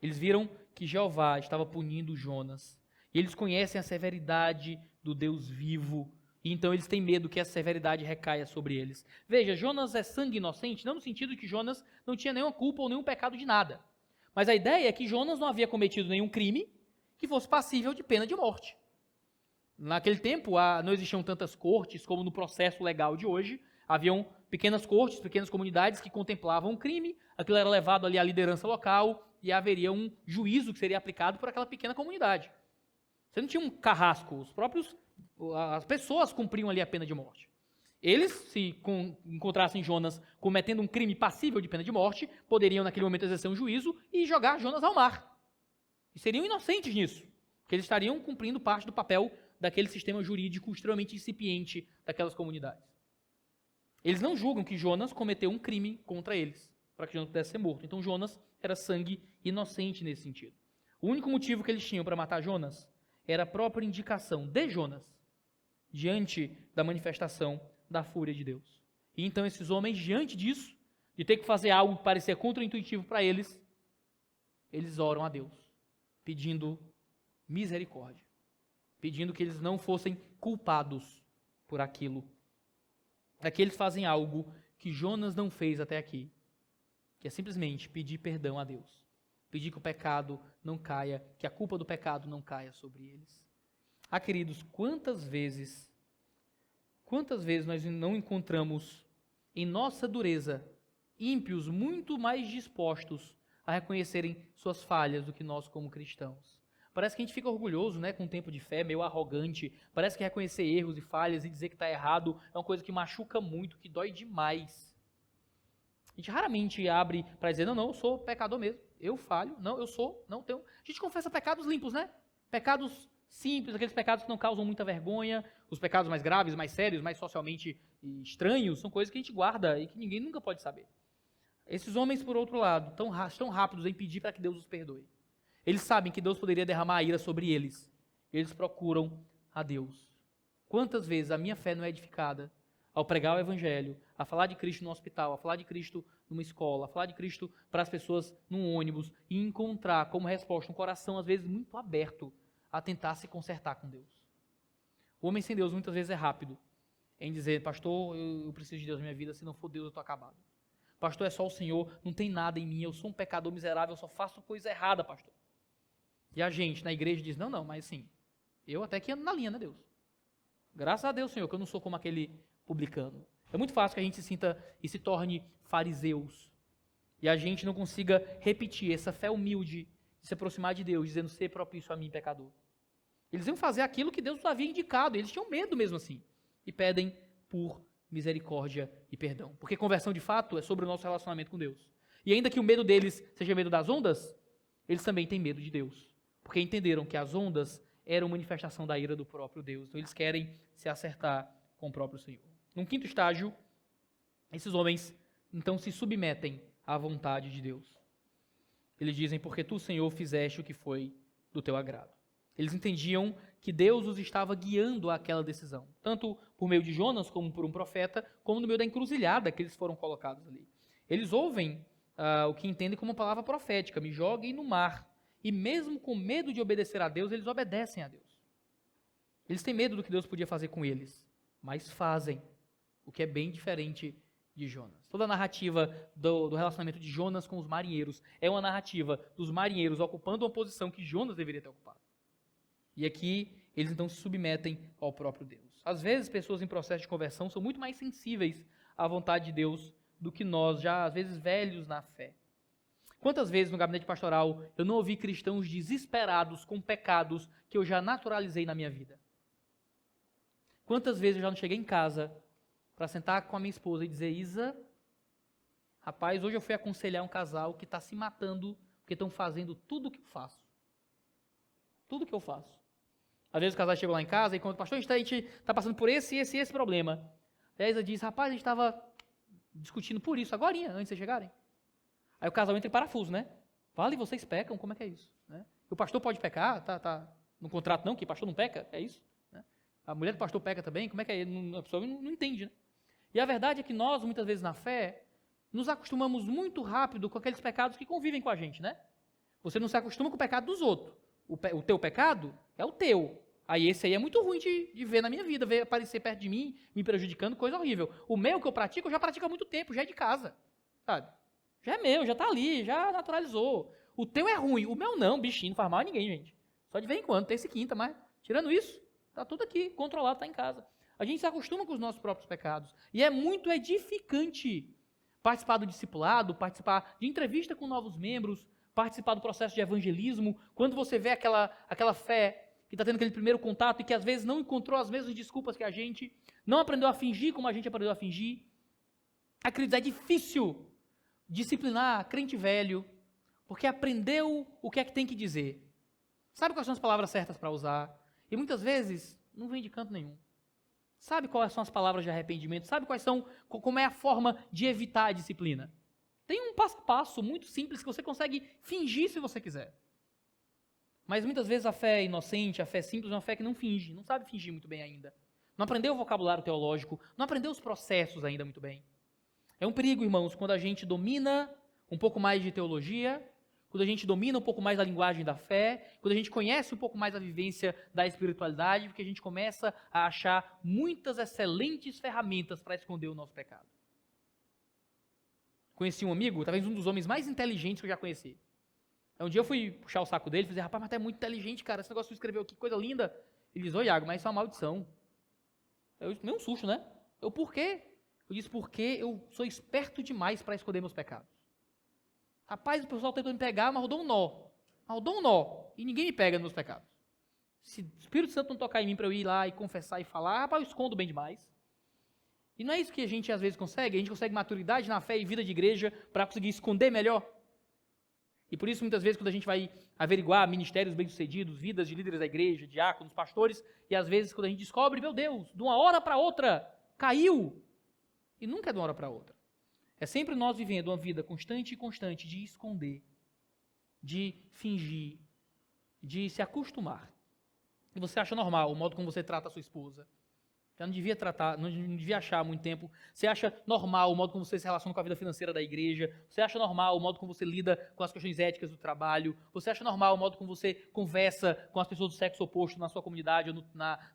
Eles viram que Jeová estava punindo Jonas. E eles conhecem a severidade do Deus vivo. E então eles têm medo que essa severidade recaia sobre eles. Veja, Jonas é sangue inocente, não no sentido de que Jonas não tinha nenhuma culpa ou nenhum pecado de nada. Mas a ideia é que Jonas não havia cometido nenhum crime que fosse passível de pena de morte. Naquele tempo, não existiam tantas cortes como no processo legal de hoje. Haviam pequenas cortes, pequenas comunidades que contemplavam o crime, aquilo era levado ali à liderança local e haveria um juízo que seria aplicado por aquela pequena comunidade. Você não tinha um carrasco, as pessoas cumpriam ali a pena de morte. Eles, se encontrassem Jonas cometendo um crime passível de pena de morte, poderiam naquele momento exercer um juízo e jogar Jonas ao mar. E seriam inocentes nisso, porque eles estariam cumprindo parte do papel daquele sistema jurídico extremamente incipiente daquelas comunidades. Eles não julgam que Jonas cometeu um crime contra eles, para que Jonas pudesse ser morto. Então Jonas era sangue inocente nesse sentido. O único motivo que eles tinham para matar Jonas era a própria indicação de Jonas diante da manifestação da fúria de Deus. E então esses homens, diante disso, de ter que fazer algo que parecia contra-intuitivo para eles, eles oram a Deus, pedindo misericórdia, pedindo que eles não fossem culpados por aquilo. Aqui eles fazem algo que Jonas não fez até aqui, que é simplesmente pedir perdão a Deus, pedir que o pecado não caia, que a culpa do pecado não caia sobre eles. Ah, queridos, quantas vezes nós não encontramos em nossa dureza ímpios muito mais dispostos a reconhecerem suas falhas do que nós como cristãos? Parece que a gente fica orgulhoso, né, com um tempo de fé, meio arrogante. Parece que reconhecer erros e falhas e dizer que está errado é uma coisa que machuca muito, que dói demais. A gente raramente abre para dizer, não, eu sou pecador mesmo, eu falho, não, eu sou, não tenho. A gente confessa pecados limpos, né? Pecados simples, aqueles pecados que não causam muita vergonha, os pecados mais graves, mais sérios, mais socialmente estranhos, são coisas que a gente guarda e que ninguém nunca pode saber. Esses homens, por outro lado, tão rápidos em pedir para que Deus os perdoe. Eles sabem que Deus poderia derramar a ira sobre eles. Eles procuram a Deus. Quantas vezes a minha fé não é edificada ao pregar o Evangelho, a falar de Cristo no hospital, a falar de Cristo numa escola, a falar de Cristo para as pessoas num ônibus e encontrar como resposta um coração às vezes muito aberto a tentar se consertar com Deus. O homem sem Deus muitas vezes é rápido em dizer, pastor, eu preciso de Deus na minha vida, se não for Deus eu estou acabado. Pastor, é só o Senhor, não tem nada em mim, eu sou um pecador miserável, eu só faço coisa errada, pastor. E a gente na igreja diz, não, mas assim, eu até que ando na linha, né, Deus? Graças a Deus, Senhor, que eu não sou como aquele publicano. É muito fácil que a gente se sinta e se torne fariseus. E a gente não consiga repetir essa fé humilde de se aproximar de Deus, dizendo, ser propício a mim, pecador. Eles iam fazer aquilo que Deus havia indicado, eles tinham medo mesmo assim. E pedem por misericórdia e perdão. Porque conversão de fato é sobre o nosso relacionamento com Deus. E ainda que o medo deles seja medo das ondas, eles também têm medo de Deus. Porque entenderam que as ondas eram manifestação da ira do próprio Deus. Então eles querem se acertar com o próprio Senhor. Num quinto estágio, esses homens então se submetem à vontade de Deus. Eles dizem, porque tu, Senhor, fizeste o que foi do teu agrado. Eles entendiam que Deus os estava guiando àquela decisão, tanto por meio de Jonas, como por um profeta, como no meio da encruzilhada que eles foram colocados ali. Eles ouvem o que entendem como uma palavra profética, me joguem no mar. E mesmo com medo de obedecer a Deus, eles obedecem a Deus. Eles têm medo do que Deus podia fazer com eles, mas fazem, o que é bem diferente de Jonas. Toda a narrativa do relacionamento de Jonas com os marinheiros é uma narrativa dos marinheiros ocupando uma posição que Jonas deveria ter ocupado. E aqui eles então se submetem ao próprio Deus. Às vezes, pessoas em processo de conversão são muito mais sensíveis à vontade de Deus do que nós, já às vezes velhos na fé. Quantas vezes no gabinete pastoral eu não ouvi cristãos desesperados com pecados que eu já naturalizei na minha vida? Quantas vezes eu já não cheguei em casa para sentar com a minha esposa e dizer, Isa, rapaz, hoje eu fui aconselhar um casal que está se matando porque estão fazendo tudo o que eu faço. Tudo o que eu faço. Às vezes o casal chega lá em casa e conta, pastor, a gente está passando por esse problema. E a Isa diz, rapaz, a gente estava discutindo por isso agorinha, antes de vocês chegarem. Aí o casal entra em parafuso, né? Vale, vocês pecam, como é que é isso? Né? O pastor pode pecar? Tá no contrato não, que pastor não peca? É isso? Né? A mulher do pastor peca também? Como é que é? A pessoa não entende, né? E a verdade é que nós, muitas vezes na fé, nos acostumamos muito rápido com aqueles pecados que convivem com a gente, né? Você não se acostuma com o pecado dos outros. O teu pecado é o teu. Aí esse aí é muito ruim de ver na minha vida, ver aparecer perto de mim, me prejudicando, coisa horrível. O meu que eu pratico, eu já pratico há muito tempo, já é de casa, sabe? Já é meu, já tá ali, já naturalizou. O teu é ruim, o meu não, bichinho, não faz mal a ninguém, gente. Só de vez em quando, terça e quinta, mas tirando isso, tá tudo aqui, controlado, tá em casa. A gente se acostuma com os nossos próprios pecados. E é muito edificante participar do discipulado, participar de entrevista com novos membros, participar do processo de evangelismo, quando você vê aquela fé que está tendo aquele primeiro contato e que às vezes não encontrou as mesmas desculpas que a gente, não aprendeu a fingir como a gente aprendeu a fingir. Acredito, é difícil disciplinar crente velho, porque aprendeu o que é que tem que dizer. Sabe quais são as palavras certas para usar? E muitas vezes não vem de canto nenhum. Sabe quais são as palavras de arrependimento? Sabe como é a forma de evitar a disciplina? Tem um passo a passo muito simples que você consegue fingir se você quiser. Mas muitas vezes a fé inocente, a fé simples, é uma fé que não finge, não sabe fingir muito bem ainda. Não aprendeu o vocabulário teológico, não aprendeu os processos ainda muito bem. É um perigo, irmãos, quando a gente domina um pouco mais de teologia, quando a gente domina um pouco mais a linguagem da fé, quando a gente conhece um pouco mais a vivência da espiritualidade, porque a gente começa a achar muitas excelentes ferramentas para esconder o nosso pecado. Conheci um amigo, talvez um dos homens mais inteligentes que eu já conheci. Um dia eu fui puxar o saco dele e falei, rapaz, mas tu é muito inteligente, cara, esse negócio que tu escreveu aqui, coisa linda. Ele disse, ô Iago, mas isso é uma maldição. Eu tomei um susto, né? Por quê? Eu disse, porque eu sou esperto demais para esconder meus pecados. Rapaz, o pessoal tentou me pegar, mas rodou um nó. E ninguém me pega nos meus pecados. Se o Espírito Santo não tocar em mim para eu ir lá e confessar e falar, rapaz, eu escondo bem demais. E não é isso que a gente às vezes consegue? A gente consegue maturidade na fé e vida de igreja para conseguir esconder melhor? E por isso, muitas vezes, quando a gente vai averiguar ministérios bem-sucedidos, vidas de líderes da igreja, diáconos, pastores, e às vezes quando a gente descobre, meu Deus, de uma hora para outra, caiu. E nunca é de uma hora para outra. É sempre nós vivendo uma vida constante de esconder, de fingir, de se acostumar. E você acha normal o modo como você trata a sua esposa. Já não devia tratar, não devia achar há muito tempo. Você acha normal o modo como você se relaciona com a vida financeira da igreja. Você acha normal o modo como você lida com as questões éticas do trabalho. Você acha normal o modo como você conversa com as pessoas do sexo oposto na sua comunidade ou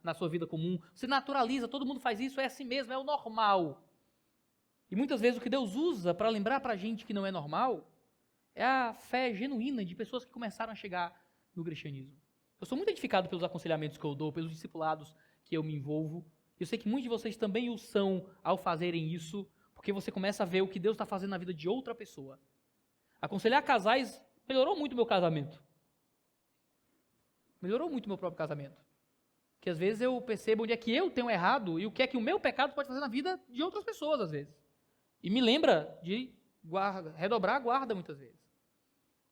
na sua vida comum. Você naturaliza, todo mundo faz isso, é assim mesmo, é o normal. E muitas vezes o que Deus usa para lembrar para a gente que não é normal é a fé genuína de pessoas que começaram a chegar no cristianismo. Eu sou muito edificado pelos aconselhamentos que eu dou, pelos discipulados que eu me envolvo. Eu sei que muitos de vocês também o são ao fazerem isso, porque você começa a ver o que Deus está fazendo na vida de outra pessoa. Aconselhar casais melhorou muito o meu casamento. Melhorou muito o meu próprio casamento. Porque às vezes eu percebo onde é que eu tenho errado e o que é que o meu pecado pode fazer na vida de outras pessoas, às vezes. E me lembra de redobrar a guarda muitas vezes.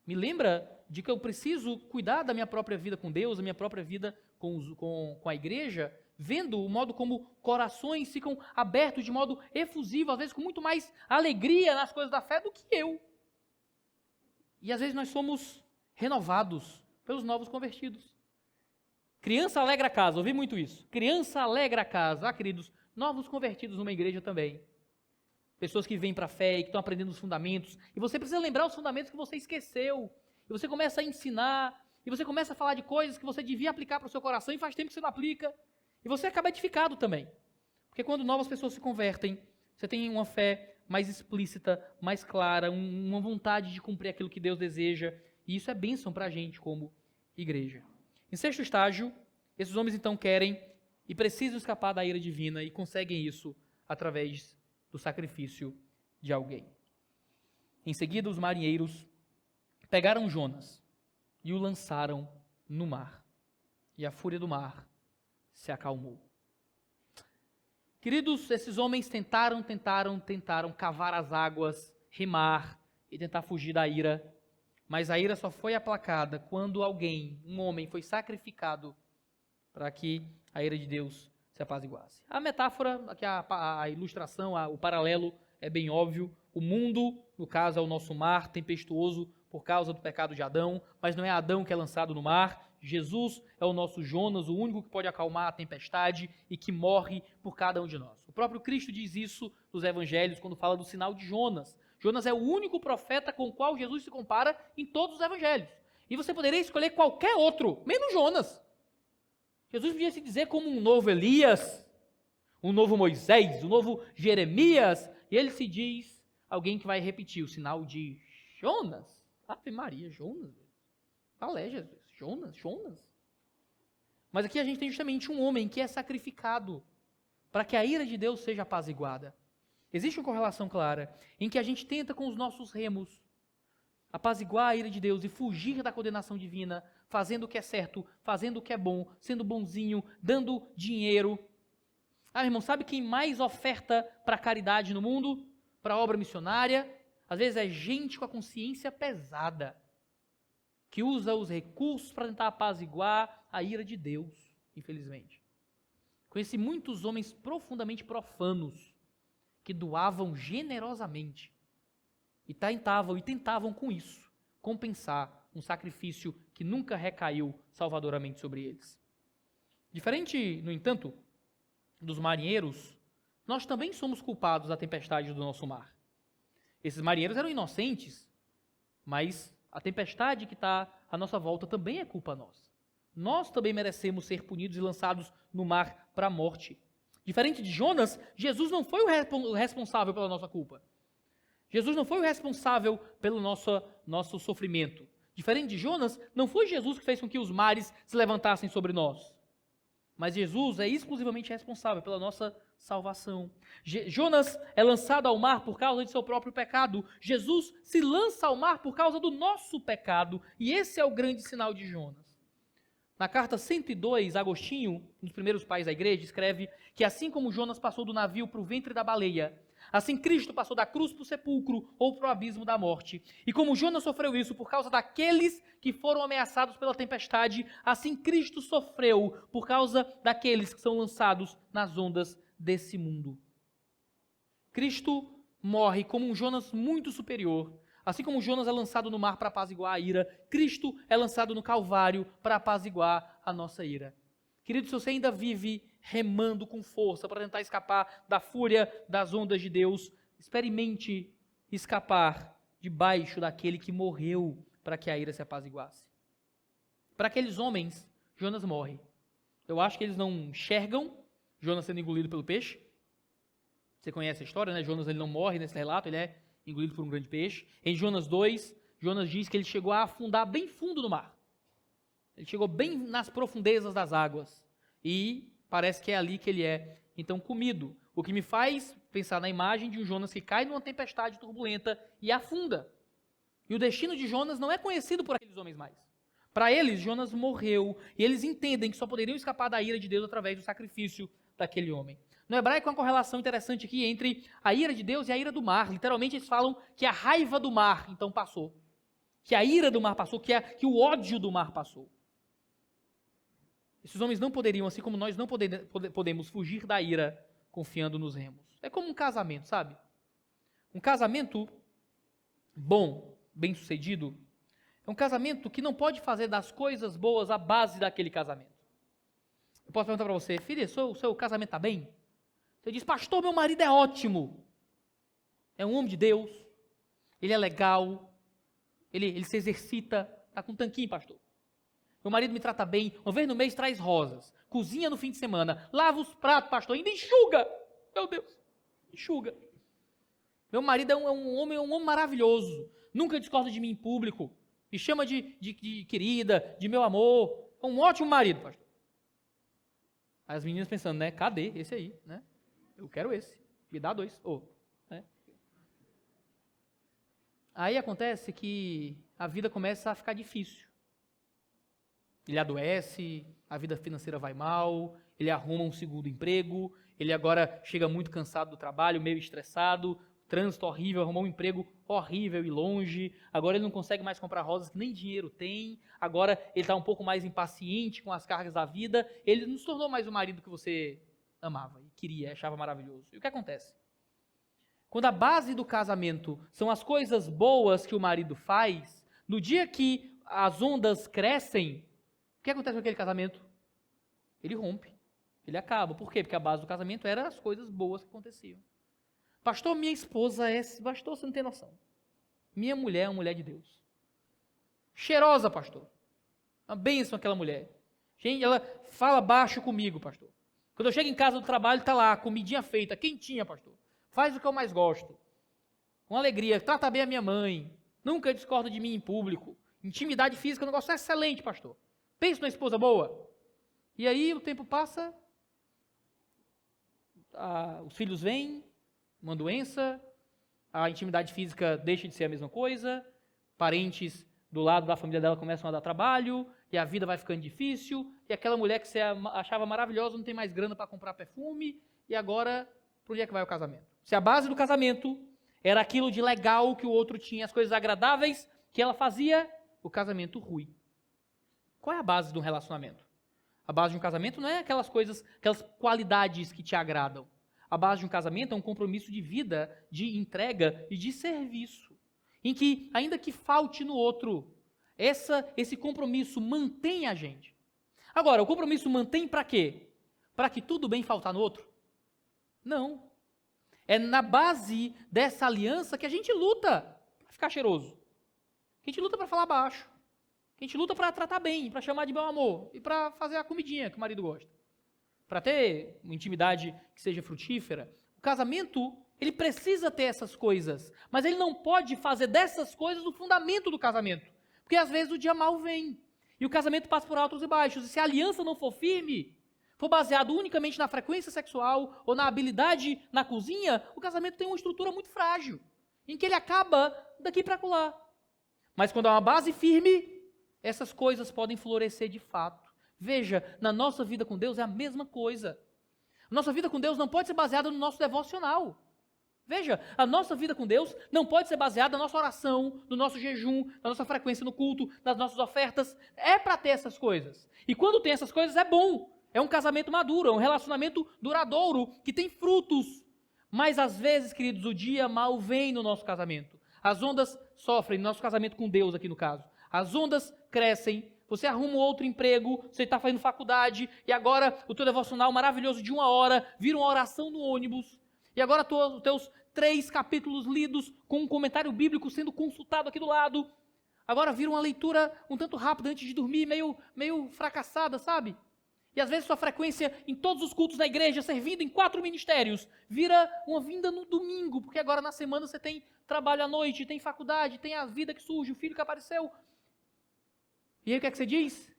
Me lembra de que eu preciso cuidar da minha própria vida com Deus, da minha própria vida com a igreja, vendo o modo como corações ficam abertos de modo efusivo, às vezes com muito mais alegria nas coisas da fé do que eu. E às vezes nós somos renovados pelos novos convertidos. Criança alegra a casa, ouvi muito isso. Criança alegra a casa. Queridos, novos convertidos numa igreja também. Pessoas que vêm para a fé e que estão aprendendo os fundamentos. E você precisa lembrar os fundamentos que você esqueceu. E você começa a ensinar. E você começa a falar de coisas que você devia aplicar para o seu coração e faz tempo que você não aplica. E você acaba edificado também. Porque quando novas pessoas se convertem, você tem uma fé mais explícita, mais clara, uma vontade de cumprir aquilo que Deus deseja. E isso é bênção para a gente como igreja. Em sexto estágio, esses homens então querem e precisam escapar da ira divina e conseguem isso através do sacrifício de alguém. Em seguida, os marinheiros pegaram Jonas e o lançaram no mar. E a fúria do mar se acalmou. Queridos, esses homens tentaram cavar as águas, remar e tentar fugir da ira, mas a ira só foi aplacada quando um homem, foi sacrificado para que a ira de Deus se apaziguasse. A metáfora, aqui a ilustração, o paralelo é bem óbvio. O mundo, no caso, é o nosso mar tempestuoso por causa do pecado de Adão, mas não é Adão que é lançado no mar. Jesus é o nosso Jonas, o único que pode acalmar a tempestade e que morre por cada um de nós. O próprio Cristo diz isso nos evangelhos quando fala do sinal de Jonas. Jonas é o único profeta com o qual Jesus se compara em todos os evangelhos. E você poderia escolher qualquer outro, menos Jonas. Jesus podia se dizer como um novo Elias, um novo Moisés, um novo Jeremias, e ele se diz alguém que vai repetir o sinal de Jonas. Ave Maria, Jonas. Alé, Jesus. Jonas. Mas aqui a gente tem justamente um homem que é sacrificado para que a ira de Deus seja apaziguada. Existe uma correlação clara em que a gente tenta com os nossos remos apaziguar a ira de Deus e fugir da condenação divina, fazendo o que é certo, fazendo o que é bom, sendo bonzinho, dando dinheiro. Meu irmão, sabe quem mais oferta para a caridade no mundo? Para a obra missionária? Às vezes é gente com a consciência pesada, que usa os recursos para tentar apaziguar a ira de Deus, infelizmente. Conheci muitos homens profundamente profanos que doavam generosamente e tentavam com isso compensar um sacrifício que nunca recaiu salvadoramente sobre eles. Diferente, no entanto, dos marinheiros, nós também somos culpados da tempestade do nosso mar. Esses marinheiros eram inocentes, mas a tempestade que está à nossa volta também é culpa nossa. Nós também merecemos ser punidos e lançados no mar para a morte. Diferente de Jonas, Jesus não foi o responsável pela nossa culpa. Jesus não foi o responsável pelo nosso sofrimento. Diferente de Jonas, não foi Jesus que fez com que os mares se levantassem sobre nós. Mas Jesus é exclusivamente responsável pela nossa salvação. Jonas é lançado ao mar por causa de seu próprio pecado. Jesus se lança ao mar por causa do nosso pecado. E esse é o grande sinal de Jonas. Na carta 102, Agostinho, um dos primeiros pais da igreja, escreve que assim como Jonas passou do navio para o ventre da baleia, assim Cristo passou da cruz para o sepulcro ou para o abismo da morte. E como Jonas sofreu isso por causa daqueles que foram ameaçados pela tempestade, assim Cristo sofreu por causa daqueles que são lançados nas ondas desse mundo. Cristo morre como um Jonas muito superior. Assim como Jonas é lançado no mar para apaziguar a ira, Cristo é lançado no Calvário para apaziguar a nossa ira. Querido, se você ainda vive remando com força para tentar escapar da fúria das ondas de Deus, experimente escapar debaixo daquele que morreu para que a ira se apaziguasse. Para aqueles homens, Jonas morre. Eu acho que eles não enxergam Jonas sendo engolido pelo peixe. Você conhece a história, né? Jonas ele não morre nesse relato, ele é engolido por um grande peixe. Em Jonas 2, Jonas diz que ele chegou a afundar bem fundo no mar. Ele chegou bem nas profundezas das águas. E parece que é ali que ele é, então, comido. O que me faz pensar na imagem de um Jonas que cai numa tempestade turbulenta e afunda. E o destino de Jonas não é conhecido por aqueles homens mais. Para eles, Jonas morreu. E eles entendem que só poderiam escapar da ira de Deus através do sacrifício daquele homem. No hebraico, há uma correlação interessante aqui entre a ira de Deus e a ira do mar. Literalmente, eles falam que a raiva do mar, então, passou. Que a ira do mar passou, que o ódio do mar passou. Esses homens não poderiam, assim como nós não podemos fugir da ira confiando nos remos. É como um casamento, sabe? Um casamento bom, bem-sucedido, é um casamento que não pode fazer das coisas boas a base daquele casamento. Eu posso perguntar para você, filha, o seu casamento está bem? Você diz, pastor, meu marido é ótimo. É um homem de Deus. Ele é legal. Ele se exercita. Está com um tanquinho, pastor. Meu marido me trata bem. Uma vez no mês traz rosas. Cozinha no fim de semana. Lava os pratos, pastor. Ainda enxuga. Meu Deus. Enxuga. Meu marido é um homem maravilhoso. Nunca discorda de mim em público. Me chama de querida, de meu amor. É um ótimo marido, pastor. Aí as meninas pensando, né? Cadê esse aí, né? Eu quero esse. Me dá 2. Né? Aí acontece que a vida começa a ficar difícil. Ele adoece, a vida financeira vai mal, ele arruma um segundo emprego, ele agora chega muito cansado do trabalho, meio estressado, trânsito horrível, arrumou um emprego horrível e longe, agora ele não consegue mais comprar rosas que nem dinheiro tem, agora ele está um pouco mais impaciente com as cargas da vida, ele não se tornou mais o marido que você amava e queria, achava maravilhoso. E o que acontece? Quando a base do casamento são as coisas boas que o marido faz, no dia que as ondas crescem, o que acontece com aquele casamento? Ele rompe, ele acaba. Por quê? Porque a base do casamento era as coisas boas que aconteciam. Pastor, minha esposa é... Pastor, você não tem noção. Minha mulher é uma mulher de Deus. Cheirosa, pastor. Uma bênção aquela mulher. Gente, ela fala baixo comigo, pastor. Quando eu chego em casa do trabalho, está lá, comidinha feita, quentinha, pastor. Faz o que eu mais gosto. Com alegria, trata bem a minha mãe. Nunca discorda de mim em público. Intimidade física é um negócio excelente, pastor. Pensa numa esposa boa. E aí o tempo passa, os filhos vêm, uma doença, a intimidade física deixa de ser a mesma coisa, parentes do lado da família dela começam a dar trabalho, e a vida vai ficando difícil, e aquela mulher que você achava maravilhosa não tem mais grana para comprar perfume, e agora, para onde é que vai o casamento? Se a base do casamento era aquilo de legal que o outro tinha, as coisas agradáveis que ela fazia, o casamento rui. Qual é a base do relacionamento? A base de um casamento não é aquelas coisas, aquelas qualidades que te agradam. A base de um casamento é um compromisso de vida, de entrega e de serviço, em que, ainda que falte no outro, esse compromisso mantém a gente. Agora, o compromisso mantém para quê? Para que tudo bem faltar no outro? Não. É na base dessa aliança que a gente luta para ficar cheiroso. Que a gente luta para falar baixo. Que a gente luta para tratar bem, para chamar de meu amor e para fazer a comidinha que o marido gosta. Para ter uma intimidade que seja frutífera. O casamento, ele precisa ter essas coisas, mas ele não pode fazer dessas coisas o fundamento do casamento. Porque às vezes o dia mal vem e o casamento passa por altos e baixos. E se a aliança não for firme, for baseado unicamente na frequência sexual ou na habilidade na cozinha, o casamento tem uma estrutura muito frágil, em que ele acaba daqui para acolá. Mas quando há uma base firme, essas coisas podem florescer de fato. Veja, na nossa vida com Deus é a mesma coisa. A nossa vida com Deus não pode ser baseada no nosso devocional. Veja, a nossa vida com Deus não pode ser baseada na nossa oração, no nosso jejum, na nossa frequência no culto, nas nossas ofertas. É para ter essas coisas. E quando tem essas coisas é bom. É um casamento maduro, é um relacionamento duradouro, que tem frutos. Mas às vezes, queridos, o dia mal vem no nosso casamento. As ondas sofrem, no nosso casamento com Deus aqui no caso. As ondas crescem, você arruma um outro emprego, você está fazendo faculdade, e agora o teu devocional maravilhoso de 1 hora vira uma oração no ônibus. E agora os teus 3 capítulos lidos com um comentário bíblico sendo consultado aqui do lado. Agora vira uma leitura um tanto rápida antes de dormir, meio fracassada, sabe? E às vezes sua frequência em todos os cultos da igreja, servindo em 4 ministérios, vira uma vinda no domingo, porque agora na semana você tem trabalho à noite, tem faculdade, tem a vida que surge, o filho que apareceu. E aí o que é que você diz?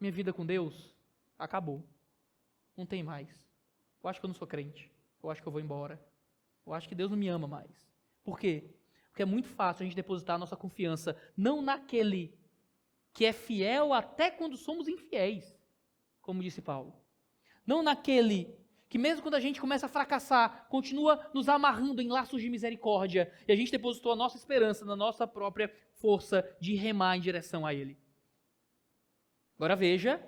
Minha vida com Deus acabou. Não tem mais. Eu acho que eu não sou crente. Eu acho que eu vou embora. Eu acho que Deus não me ama mais. Por quê? Porque é muito fácil a gente depositar a nossa confiança não naquele que é fiel até quando somos infiéis, como disse Paulo. Não naquele que mesmo quando a gente começa a fracassar, continua nos amarrando em laços de misericórdia, e a gente depositou a nossa esperança na nossa própria força de remar em direção a Ele. Agora veja,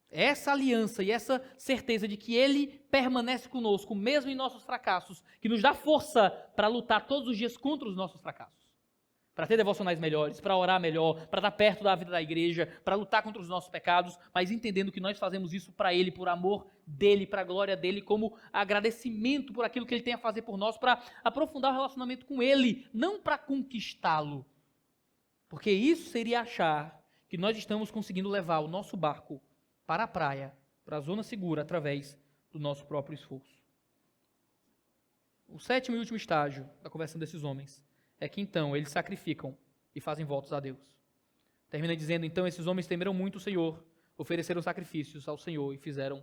essa aliança e essa certeza de que Ele permanece conosco, mesmo em nossos fracassos, que nos dá força para lutar todos os dias contra os nossos fracassos. Para ter devocionais melhores, para orar melhor, para estar perto da vida da igreja, para lutar contra os nossos pecados, mas entendendo que nós fazemos isso para Ele, por amor dEle, para a glória dEle, como agradecimento por aquilo que Ele tem a fazer por nós, para aprofundar o relacionamento com Ele, não para conquistá-lo. Porque isso seria achar que nós estamos conseguindo levar o nosso barco para a praia, para a zona segura, através do nosso próprio esforço. O 7º e último estágio da conversão desses homens é que então eles sacrificam e fazem votos a Deus. Termina dizendo, então esses homens temeram muito o Senhor, ofereceram sacrifícios ao Senhor e fizeram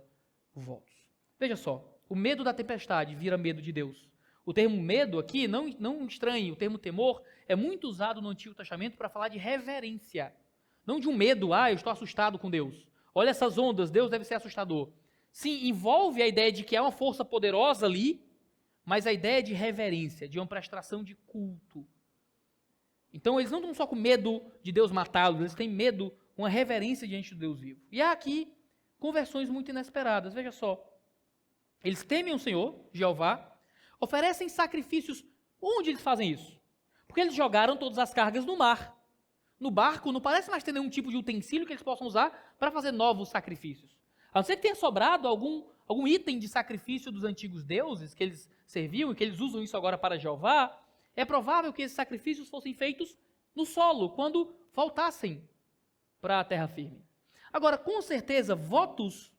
votos. Veja só, o medo da tempestade vira medo de Deus. O termo medo aqui, não estranhe, o termo temor é muito usado no Antigo Testamento para falar de reverência. Não de um medo, eu estou assustado com Deus. Olha essas ondas, Deus deve ser assustador. Sim, envolve a ideia de que há uma força poderosa ali, mas a ideia de reverência, de uma prestação de culto. Então eles não estão só com medo de Deus matá-los, eles têm medo, uma reverência diante do Deus vivo. E há aqui conversões muito inesperadas, veja só. Eles temem o Senhor, Jeová, oferecem sacrifícios. Onde eles fazem isso? Porque eles jogaram todas as cargas no mar. No barco não parece mais ter nenhum tipo de utensílio que eles possam usar para fazer novos sacrifícios. A não ser que tenha sobrado algum item de sacrifício dos antigos deuses que eles serviam e que eles usam isso agora para Jeová, é provável que esses sacrifícios fossem feitos no solo, quando voltassem para a terra firme. Agora, com certeza, votos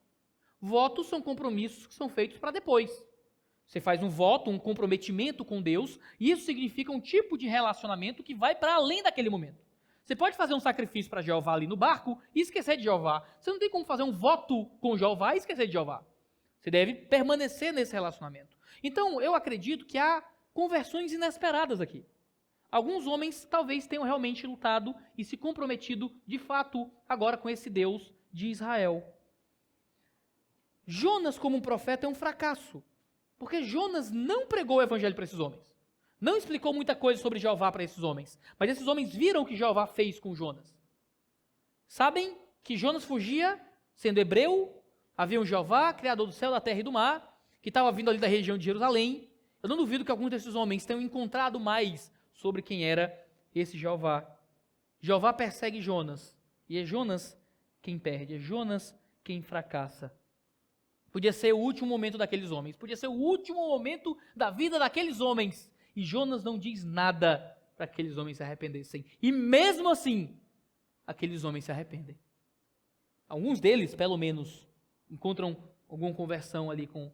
são compromissos que são feitos para depois. Você faz um voto, um comprometimento com Deus, e isso significa um tipo de relacionamento que vai para além daquele momento. Você pode fazer um sacrifício para Jeová ali no barco e esquecer de Jeová. Você não tem como fazer um voto com Jeová e esquecer de Jeová. Você deve permanecer nesse relacionamento. Então, eu acredito que há conversões inesperadas aqui. Alguns homens talvez tenham realmente lutado e se comprometido, de fato, agora com esse Deus de Israel. Jonas, como um profeta, é um fracasso. Porque Jonas não pregou o evangelho para esses homens. Não explicou muita coisa sobre Jeová para esses homens. Mas esses homens viram o que Jeová fez com Jonas. Sabem que Jonas fugia sendo hebreu, havia um Jeová, criador do céu, da terra e do mar, que estava vindo ali da região de Jerusalém. Eu não duvido que alguns desses homens tenham encontrado mais sobre quem era esse Jeová. Jeová persegue Jonas, e é Jonas quem perde, é Jonas quem fracassa. Podia ser o último momento daqueles homens, podia ser o último momento da vida daqueles homens, e Jonas não diz nada para que aqueles homens se arrependessem. E mesmo assim, aqueles homens se arrependem. Alguns deles, pelo menos, encontram alguma conversão ali com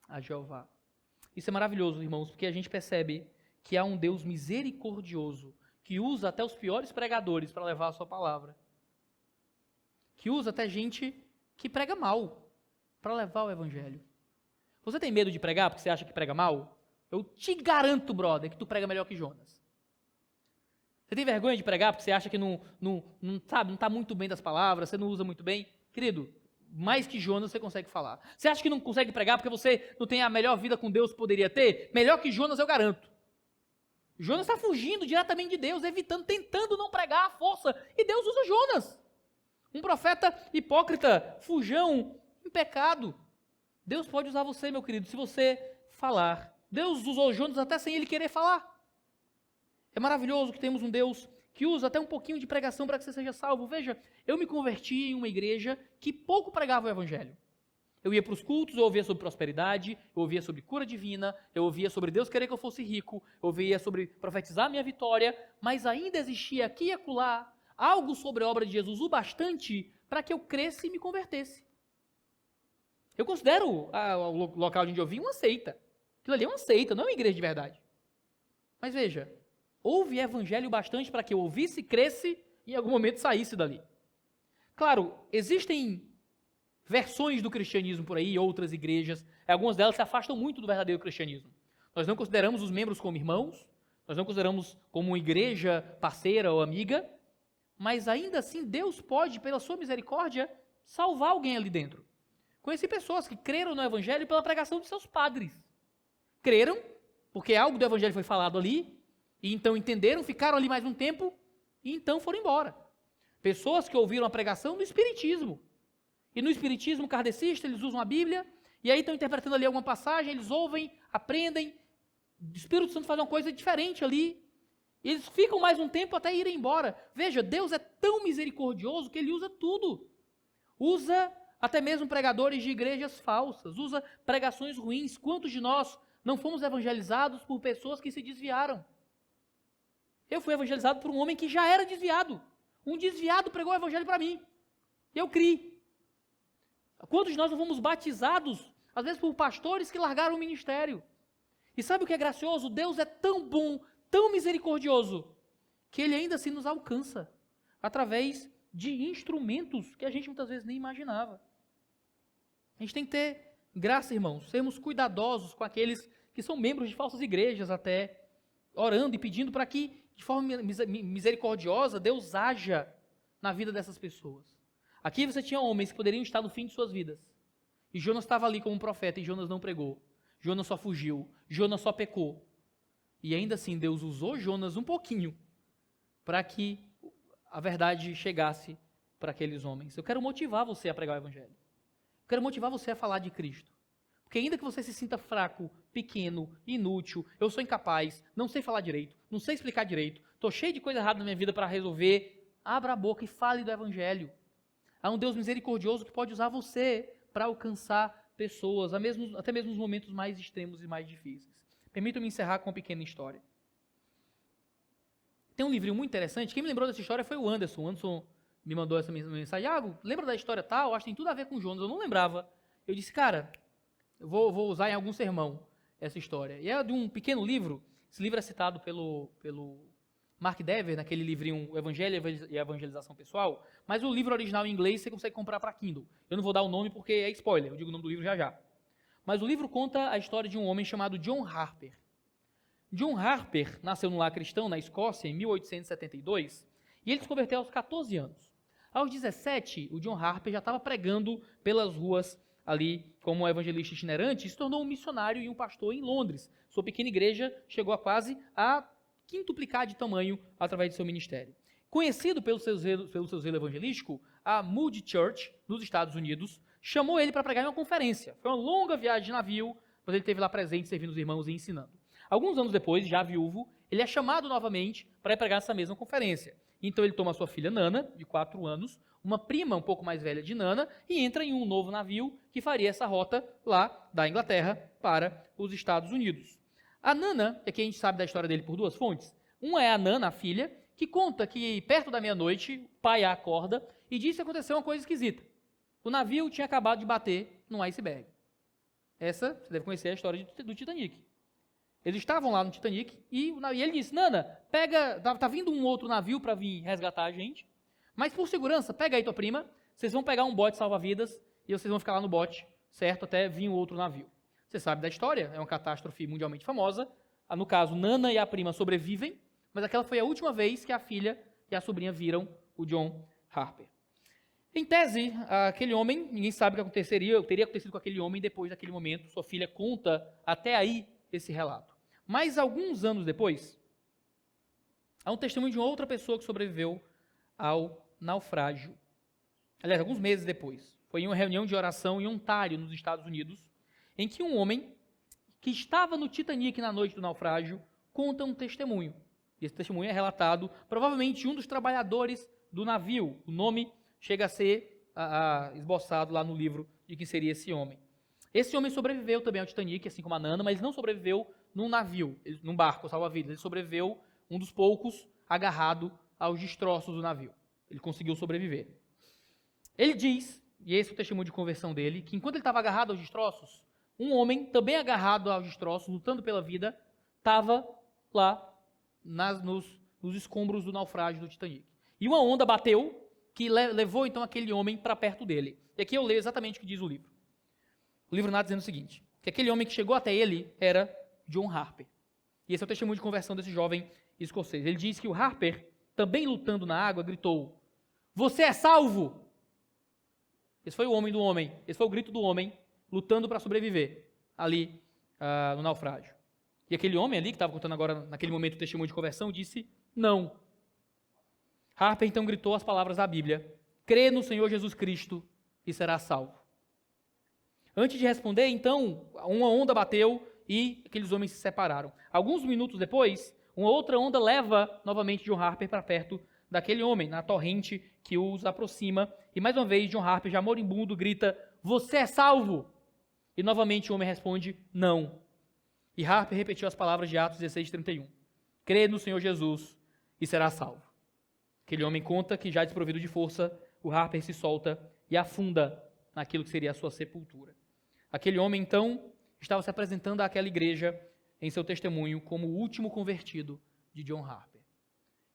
a Jeová. Isso é maravilhoso, irmãos, porque a gente percebe que há um Deus misericordioso, que usa até os piores pregadores para levar a sua palavra. Que usa até gente que prega mal para levar o evangelho. Você tem medo de pregar porque você acha que prega mal? Eu te garanto, brother, que tu prega melhor que Jonas. Você tem vergonha de pregar porque você acha que não está muito bem das palavras, você não usa muito bem? Querido, mais que Jonas você consegue falar. Você acha que não consegue pregar porque você não tem a melhor vida com Deus que poderia ter? Melhor que Jonas eu garanto. Jonas está fugindo diretamente de Deus, evitando, tentando não pregar à força. E Deus usa Jonas. Um profeta hipócrita, fujão, em pecado. Deus pode usar você, meu querido, se você falar. Deus usou Jonas até sem ele querer falar. É maravilhoso que temos um Deus que usa até um pouquinho de pregação para que você seja salvo. Veja, eu me converti em uma igreja que pouco pregava o evangelho. Eu ia para os cultos, eu ouvia sobre prosperidade, eu ouvia sobre cura divina, eu ouvia sobre Deus querer que eu fosse rico, eu ouvia sobre profetizar minha vitória, mas ainda existia aqui e acolá algo sobre a obra de Jesus o bastante para que eu cresça e me convertesse. Eu considero o local onde eu vim uma seita. Aquilo ali é uma seita, não é uma igreja de verdade. Mas veja, houve evangelho bastante para que eu ouvisse, cresce e em algum momento saísse dali. Claro, existem versões do cristianismo por aí, outras igrejas, algumas delas se afastam muito do verdadeiro cristianismo. Nós não consideramos os membros como irmãos, nós não consideramos como uma igreja parceira ou amiga, mas ainda assim Deus pode, pela sua misericórdia, salvar alguém ali dentro. Conheci pessoas que creram no evangelho pela pregação de seus padres. Creram, porque algo do evangelho foi falado ali, e então entenderam, ficaram ali mais um tempo, e então foram embora. Pessoas que ouviram a pregação do espiritismo. E no espiritismo kardecista, eles usam a Bíblia, e aí estão interpretando ali alguma passagem, eles ouvem, aprendem, o Espírito Santo faz uma coisa diferente ali, e eles ficam mais um tempo até irem embora. Veja, Deus é tão misericordioso que Ele usa tudo. Usa até mesmo pregadores de igrejas falsas, usa pregações ruins. Quantos de nós não fomos evangelizados por pessoas que se desviaram? Eu fui evangelizado por um homem que já era desviado. Um desviado pregou o evangelho para mim. Eu criei. Quantos de nós não fomos batizados, às vezes por pastores que largaram o ministério? E sabe o que é gracioso? Deus é tão bom, tão misericordioso, que Ele ainda assim nos alcança, através de instrumentos que a gente muitas vezes nem imaginava. A gente tem que ter graça, irmãos, sermos cuidadosos com aqueles que são membros de falsas igrejas até, orando e pedindo para que, de forma misericordiosa, Deus haja na vida dessas pessoas. Aqui você tinha homens que poderiam estar no fim de suas vidas. E Jonas estava ali como um profeta e Jonas não pregou. Jonas só fugiu. Jonas só pecou. E ainda assim Deus usou Jonas um pouquinho para que a verdade chegasse para aqueles homens. Eu quero motivar você a pregar o evangelho. Eu quero motivar você a falar de Cristo. Porque ainda que você se sinta fraco, pequeno, inútil, eu sou incapaz, não sei falar direito, não sei explicar direito, estou cheio de coisa errada na minha vida para resolver, abra a boca e fale do evangelho. Há um Deus misericordioso que pode usar você para alcançar pessoas, até mesmo nos momentos mais extremos e mais difíceis. Permitam-me encerrar com uma pequena história. Tem um livrinho muito interessante, quem me lembrou dessa história foi o Anderson. O Anderson me mandou essa mensagem, lembra da história tal? Acho que tem tudo a ver com Jonas, eu não lembrava. Eu disse, cara, eu vou usar em algum sermão essa história. E é de um pequeno livro, esse livro é citado pelo Mark Dever, naquele livrinho O Evangelho e a Evangelização Pessoal, mas o livro original em inglês você consegue comprar para Kindle. Eu não vou dar o nome porque é spoiler, eu digo o nome do livro já já. Mas o livro conta a história de um homem chamado John Harper. John Harper nasceu num lar cristão na Escócia em 1872 e ele se converteu aos 14 anos. Aos 17, o John Harper já estava pregando pelas ruas ali como evangelista itinerante e se tornou um missionário e um pastor em Londres. Sua pequena igreja chegou a quase a quintuplicar de tamanho através de seu ministério. Conhecido pelo seu zelo evangelístico, a Moody Church, nos Estados Unidos, chamou ele para pregar em uma conferência. Foi uma longa viagem de navio, mas ele esteve lá presente, servindo os irmãos e ensinando. Alguns anos depois, já viúvo, ele é chamado novamente para pregar essa mesma conferência. Então ele toma a sua filha Nana, de 4 anos, uma prima um pouco mais velha de Nana, e entra em um novo navio que faria essa rota lá da Inglaterra para os Estados Unidos. A Nana, que aqui a gente sabe da história dele por 2 fontes. Uma é a Nana, a filha, que conta que perto da meia-noite, o pai a acorda e diz que aconteceu uma coisa esquisita. O navio tinha acabado de bater num iceberg. Essa, você deve conhecer a história do Titanic. Eles estavam lá no Titanic e ele disse, Nana, pega, tá vindo um outro navio para vir resgatar a gente, mas por segurança, pega aí tua prima, vocês vão pegar um bote salva-vidas e vocês vão ficar lá no bote, certo, até vir um outro navio. Você sabe da história, é uma catástrofe mundialmente famosa. No caso, Nana e a prima sobrevivem, mas aquela foi a última vez que a filha e a sobrinha viram o John Harper. Em tese, aquele homem, ninguém sabe o que aconteceria, teria acontecido com aquele homem depois daquele momento. Sua filha conta até aí esse relato. Mas alguns anos depois, há um testemunho de uma outra pessoa que sobreviveu ao naufrágio. Aliás, alguns meses depois. Foi em uma reunião de oração em Ontário, nos Estados Unidos, em que um homem que estava no Titanic na noite do naufrágio conta um testemunho. E esse testemunho é relatado, provavelmente, de um dos trabalhadores do navio. O nome chega a ser esboçado lá no livro de quem seria esse homem. Esse homem sobreviveu também ao Titanic, assim como a Nana, mas ele não sobreviveu num navio, num barco salva-vidas. Ele sobreviveu, um dos poucos, agarrado aos destroços do navio. Ele conseguiu sobreviver. Ele diz, e esse é o testemunho de conversão dele, que enquanto ele estava agarrado aos destroços, um homem, também agarrado aos destroços, lutando pela vida, estava lá nos escombros do naufrágio do Titanic. E uma onda bateu, que levou então aquele homem para perto dele. E aqui eu leio exatamente o que diz o livro. O livro narra dizendo o seguinte, que aquele homem que chegou até ele era John Harper. E esse é o testemunho de conversão desse jovem escocês. Ele diz que o Harper, também lutando na água, gritou, "Você é salvo!" Esse foi o homem do homem, esse foi o grito do homem, lutando para sobreviver ali no naufrágio. E aquele homem ali, que estava contando agora, naquele momento, o testemunho de conversão, disse, "Não." Harper então gritou as palavras da Bíblia, "Crê no Senhor Jesus Cristo e será salvo." Antes de responder, então, uma onda bateu e aqueles homens se separaram. Alguns minutos depois, uma outra onda leva novamente John Harper para perto daquele homem, na torrente que os aproxima. E mais uma vez, John Harper, já moribundo, grita, "Você é salvo!" E novamente o homem responde, "Não." E Harper repetiu as palavras de Atos 16:31. "Crê no Senhor Jesus e será salvo." Aquele homem conta que, já desprovido de força, o Harper se solta e afunda naquilo que seria a sua sepultura. Aquele homem, então, estava se apresentando àquela igreja em seu testemunho como o último convertido de John Harper.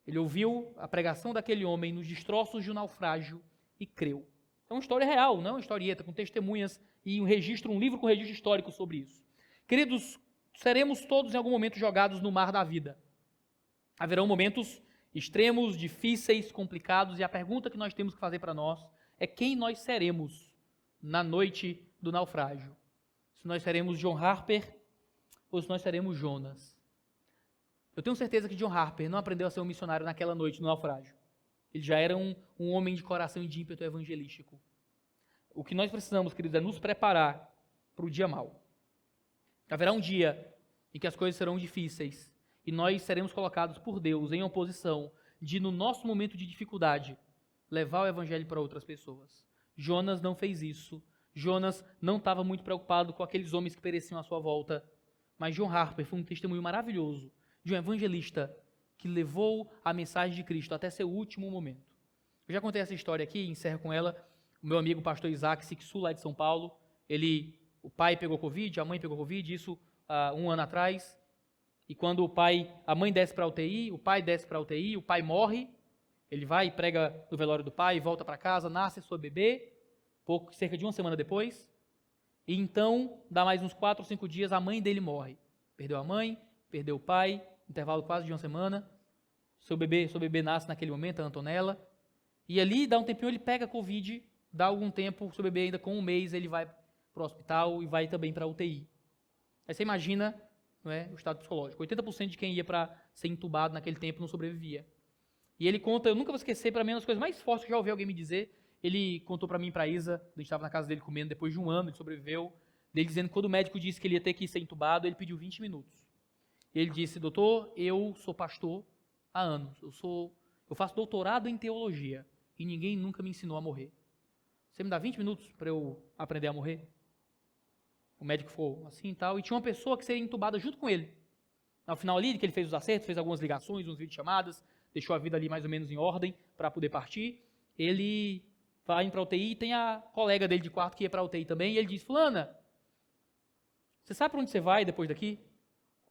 Ele ouviu a pregação daquele homem nos destroços de um naufrágio e creu. É uma história real, não uma historieta, com testemunhas e um livro com registro histórico sobre isso. Queridos, seremos todos em algum momento jogados no mar da vida. Haverão momentos extremos, difíceis, complicados, e a pergunta que nós temos que fazer para nós é quem nós seremos na noite do naufrágio. Se nós seremos John Harper ou se nós seremos Jonas. Eu tenho certeza que John Harper não aprendeu a ser um missionário naquela noite no naufrágio. Ele já era um homem de coração e de ímpeto evangelístico. O que nós precisamos, queridos, é nos preparar para o dia mau. Haverá um dia em que as coisas serão difíceis e nós seremos colocados por Deus em oposição de, no nosso momento de dificuldade, levar o evangelho para outras pessoas. Jonas não fez isso. Jonas não estava muito preocupado com aqueles homens que pereciam à sua volta. Mas John Harper foi um testemunho maravilhoso de um evangelista que levou a mensagem de Cristo até seu último momento. Eu já contei essa história aqui, encerro com ela. O meu amigo pastor Isaac Sixu, lá de São Paulo, o pai pegou Covid, a mãe pegou Covid, isso há 1 ano atrás. E quando a mãe desce para a UTI, o pai desce para a UTI, o pai morre, ele vai e prega no velório do pai, volta para casa, nasce sua bebê, cerca de 1 semana depois, e então, dá mais uns 4 ou 5 dias, a mãe dele morre. Perdeu a mãe, perdeu o pai, intervalo quase de 1 semana, seu bebê nasce naquele momento, a Antonella, e ali, dá um tempinho, ele pega Covid, dá algum tempo, seu bebê ainda com 1 mês, ele vai para o hospital e vai também para a UTI. Aí você imagina, não é, o estado psicológico. 80% de quem ia para ser entubado naquele tempo não sobrevivia. E ele conta, eu nunca vou esquecer, para mim, uma das coisas mais fortes que eu já ouvi alguém me dizer. Ele contou para mim e para Isa, a gente estava na casa dele comendo, depois de um ano, ele sobreviveu, dele dizendo que quando o médico disse que ele ia ter que ser entubado, ele pediu 20 minutos. E ele disse, doutor, eu sou pastor há anos, eu faço doutorado em teologia e ninguém nunca me ensinou a morrer. Você me dá 20 minutos para eu aprender a morrer? O médico ficou assim e tal, e tinha uma pessoa que seria entubada junto com ele. Ao final ali, que ele fez os acertos, fez algumas ligações, uns videochamadas, deixou a vida ali mais ou menos em ordem para poder partir. Ele vai para a UTI e tem a colega dele de quarto que ia para a UTI também, e ele diz, fulana, você sabe para onde você vai depois daqui?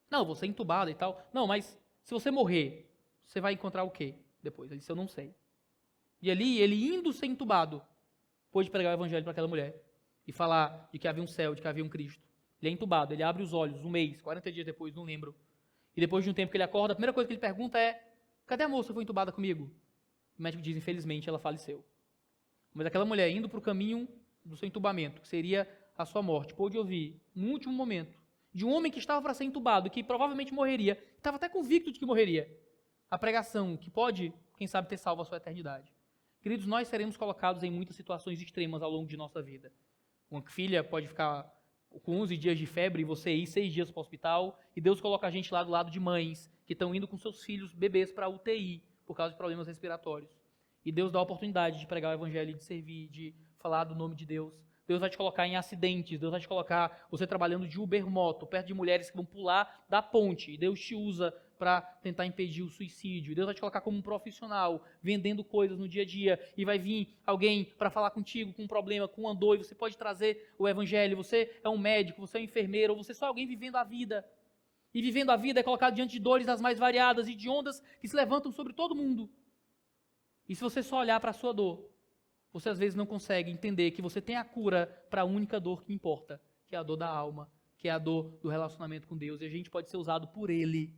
Não, vou ser entubada e tal. Não, mas se você morrer, você vai encontrar o quê depois? Ele disse, eu não sei. E ali, ele indo ser entubado, pôde pregar o evangelho para aquela mulher e falar de que havia um céu, de que havia um Cristo. Ele é entubado, ele abre os olhos, um mês, 40 dias depois, não lembro. E depois de um tempo que ele acorda, a primeira coisa que ele pergunta é, cadê a moça que foi entubada comigo? O médico diz, infelizmente, ela faleceu. Mas aquela mulher indo para o caminho do seu entubamento, que seria a sua morte, pôde ouvir, no último momento, de um homem que estava para ser entubado, que provavelmente morreria, estava até convicto de que morreria, a pregação que pode, quem sabe, ter salvo a sua eternidade. Queridos, nós seremos colocados em muitas situações extremas ao longo de nossa vida. Uma filha pode ficar com 11 dias de febre e você ir 6 dias para o hospital, e Deus coloca a gente lá do lado de mães que estão indo com seus filhos, bebês, para a UTI, por causa de problemas respiratórios. E Deus dá a oportunidade de pregar o evangelho, de servir, de falar do nome de Deus. Deus vai te colocar em acidentes, Deus vai te colocar você trabalhando de Uber moto, perto de mulheres que vão pular da ponte, e Deus te usa para tentar impedir o suicídio. Deus vai te colocar como um profissional, vendendo coisas no dia a dia, e vai vir alguém para falar contigo com um problema, com uma dor, e você pode trazer o evangelho. Você é um médico, você é um enfermeiro, ou você é só alguém vivendo a vida. E vivendo a vida é colocado diante de dores das mais variadas e de ondas que se levantam sobre todo mundo. E se você só olhar para a sua dor, você às vezes não consegue entender que você tem a cura para a única dor que importa, que é a dor da alma, que é a dor do relacionamento com Deus. E a gente pode ser usado por Ele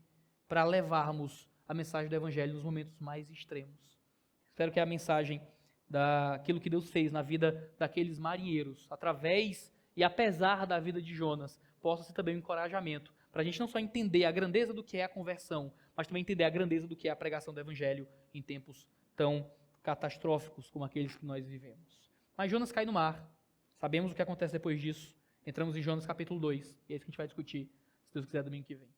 para levarmos a mensagem do Evangelho nos momentos mais extremos. Espero que a mensagem daquilo que Deus fez na vida daqueles marinheiros, através e apesar da vida de Jonas, possa ser também um encorajamento para a gente não só entender a grandeza do que é a conversão, mas também entender a grandeza do que é a pregação do Evangelho em tempos tão catastróficos como aqueles que nós vivemos. Mas Jonas cai no mar. Sabemos o que acontece depois disso. Entramos em Jonas capítulo 2. E é isso que a gente vai discutir, se Deus quiser, domingo que vem.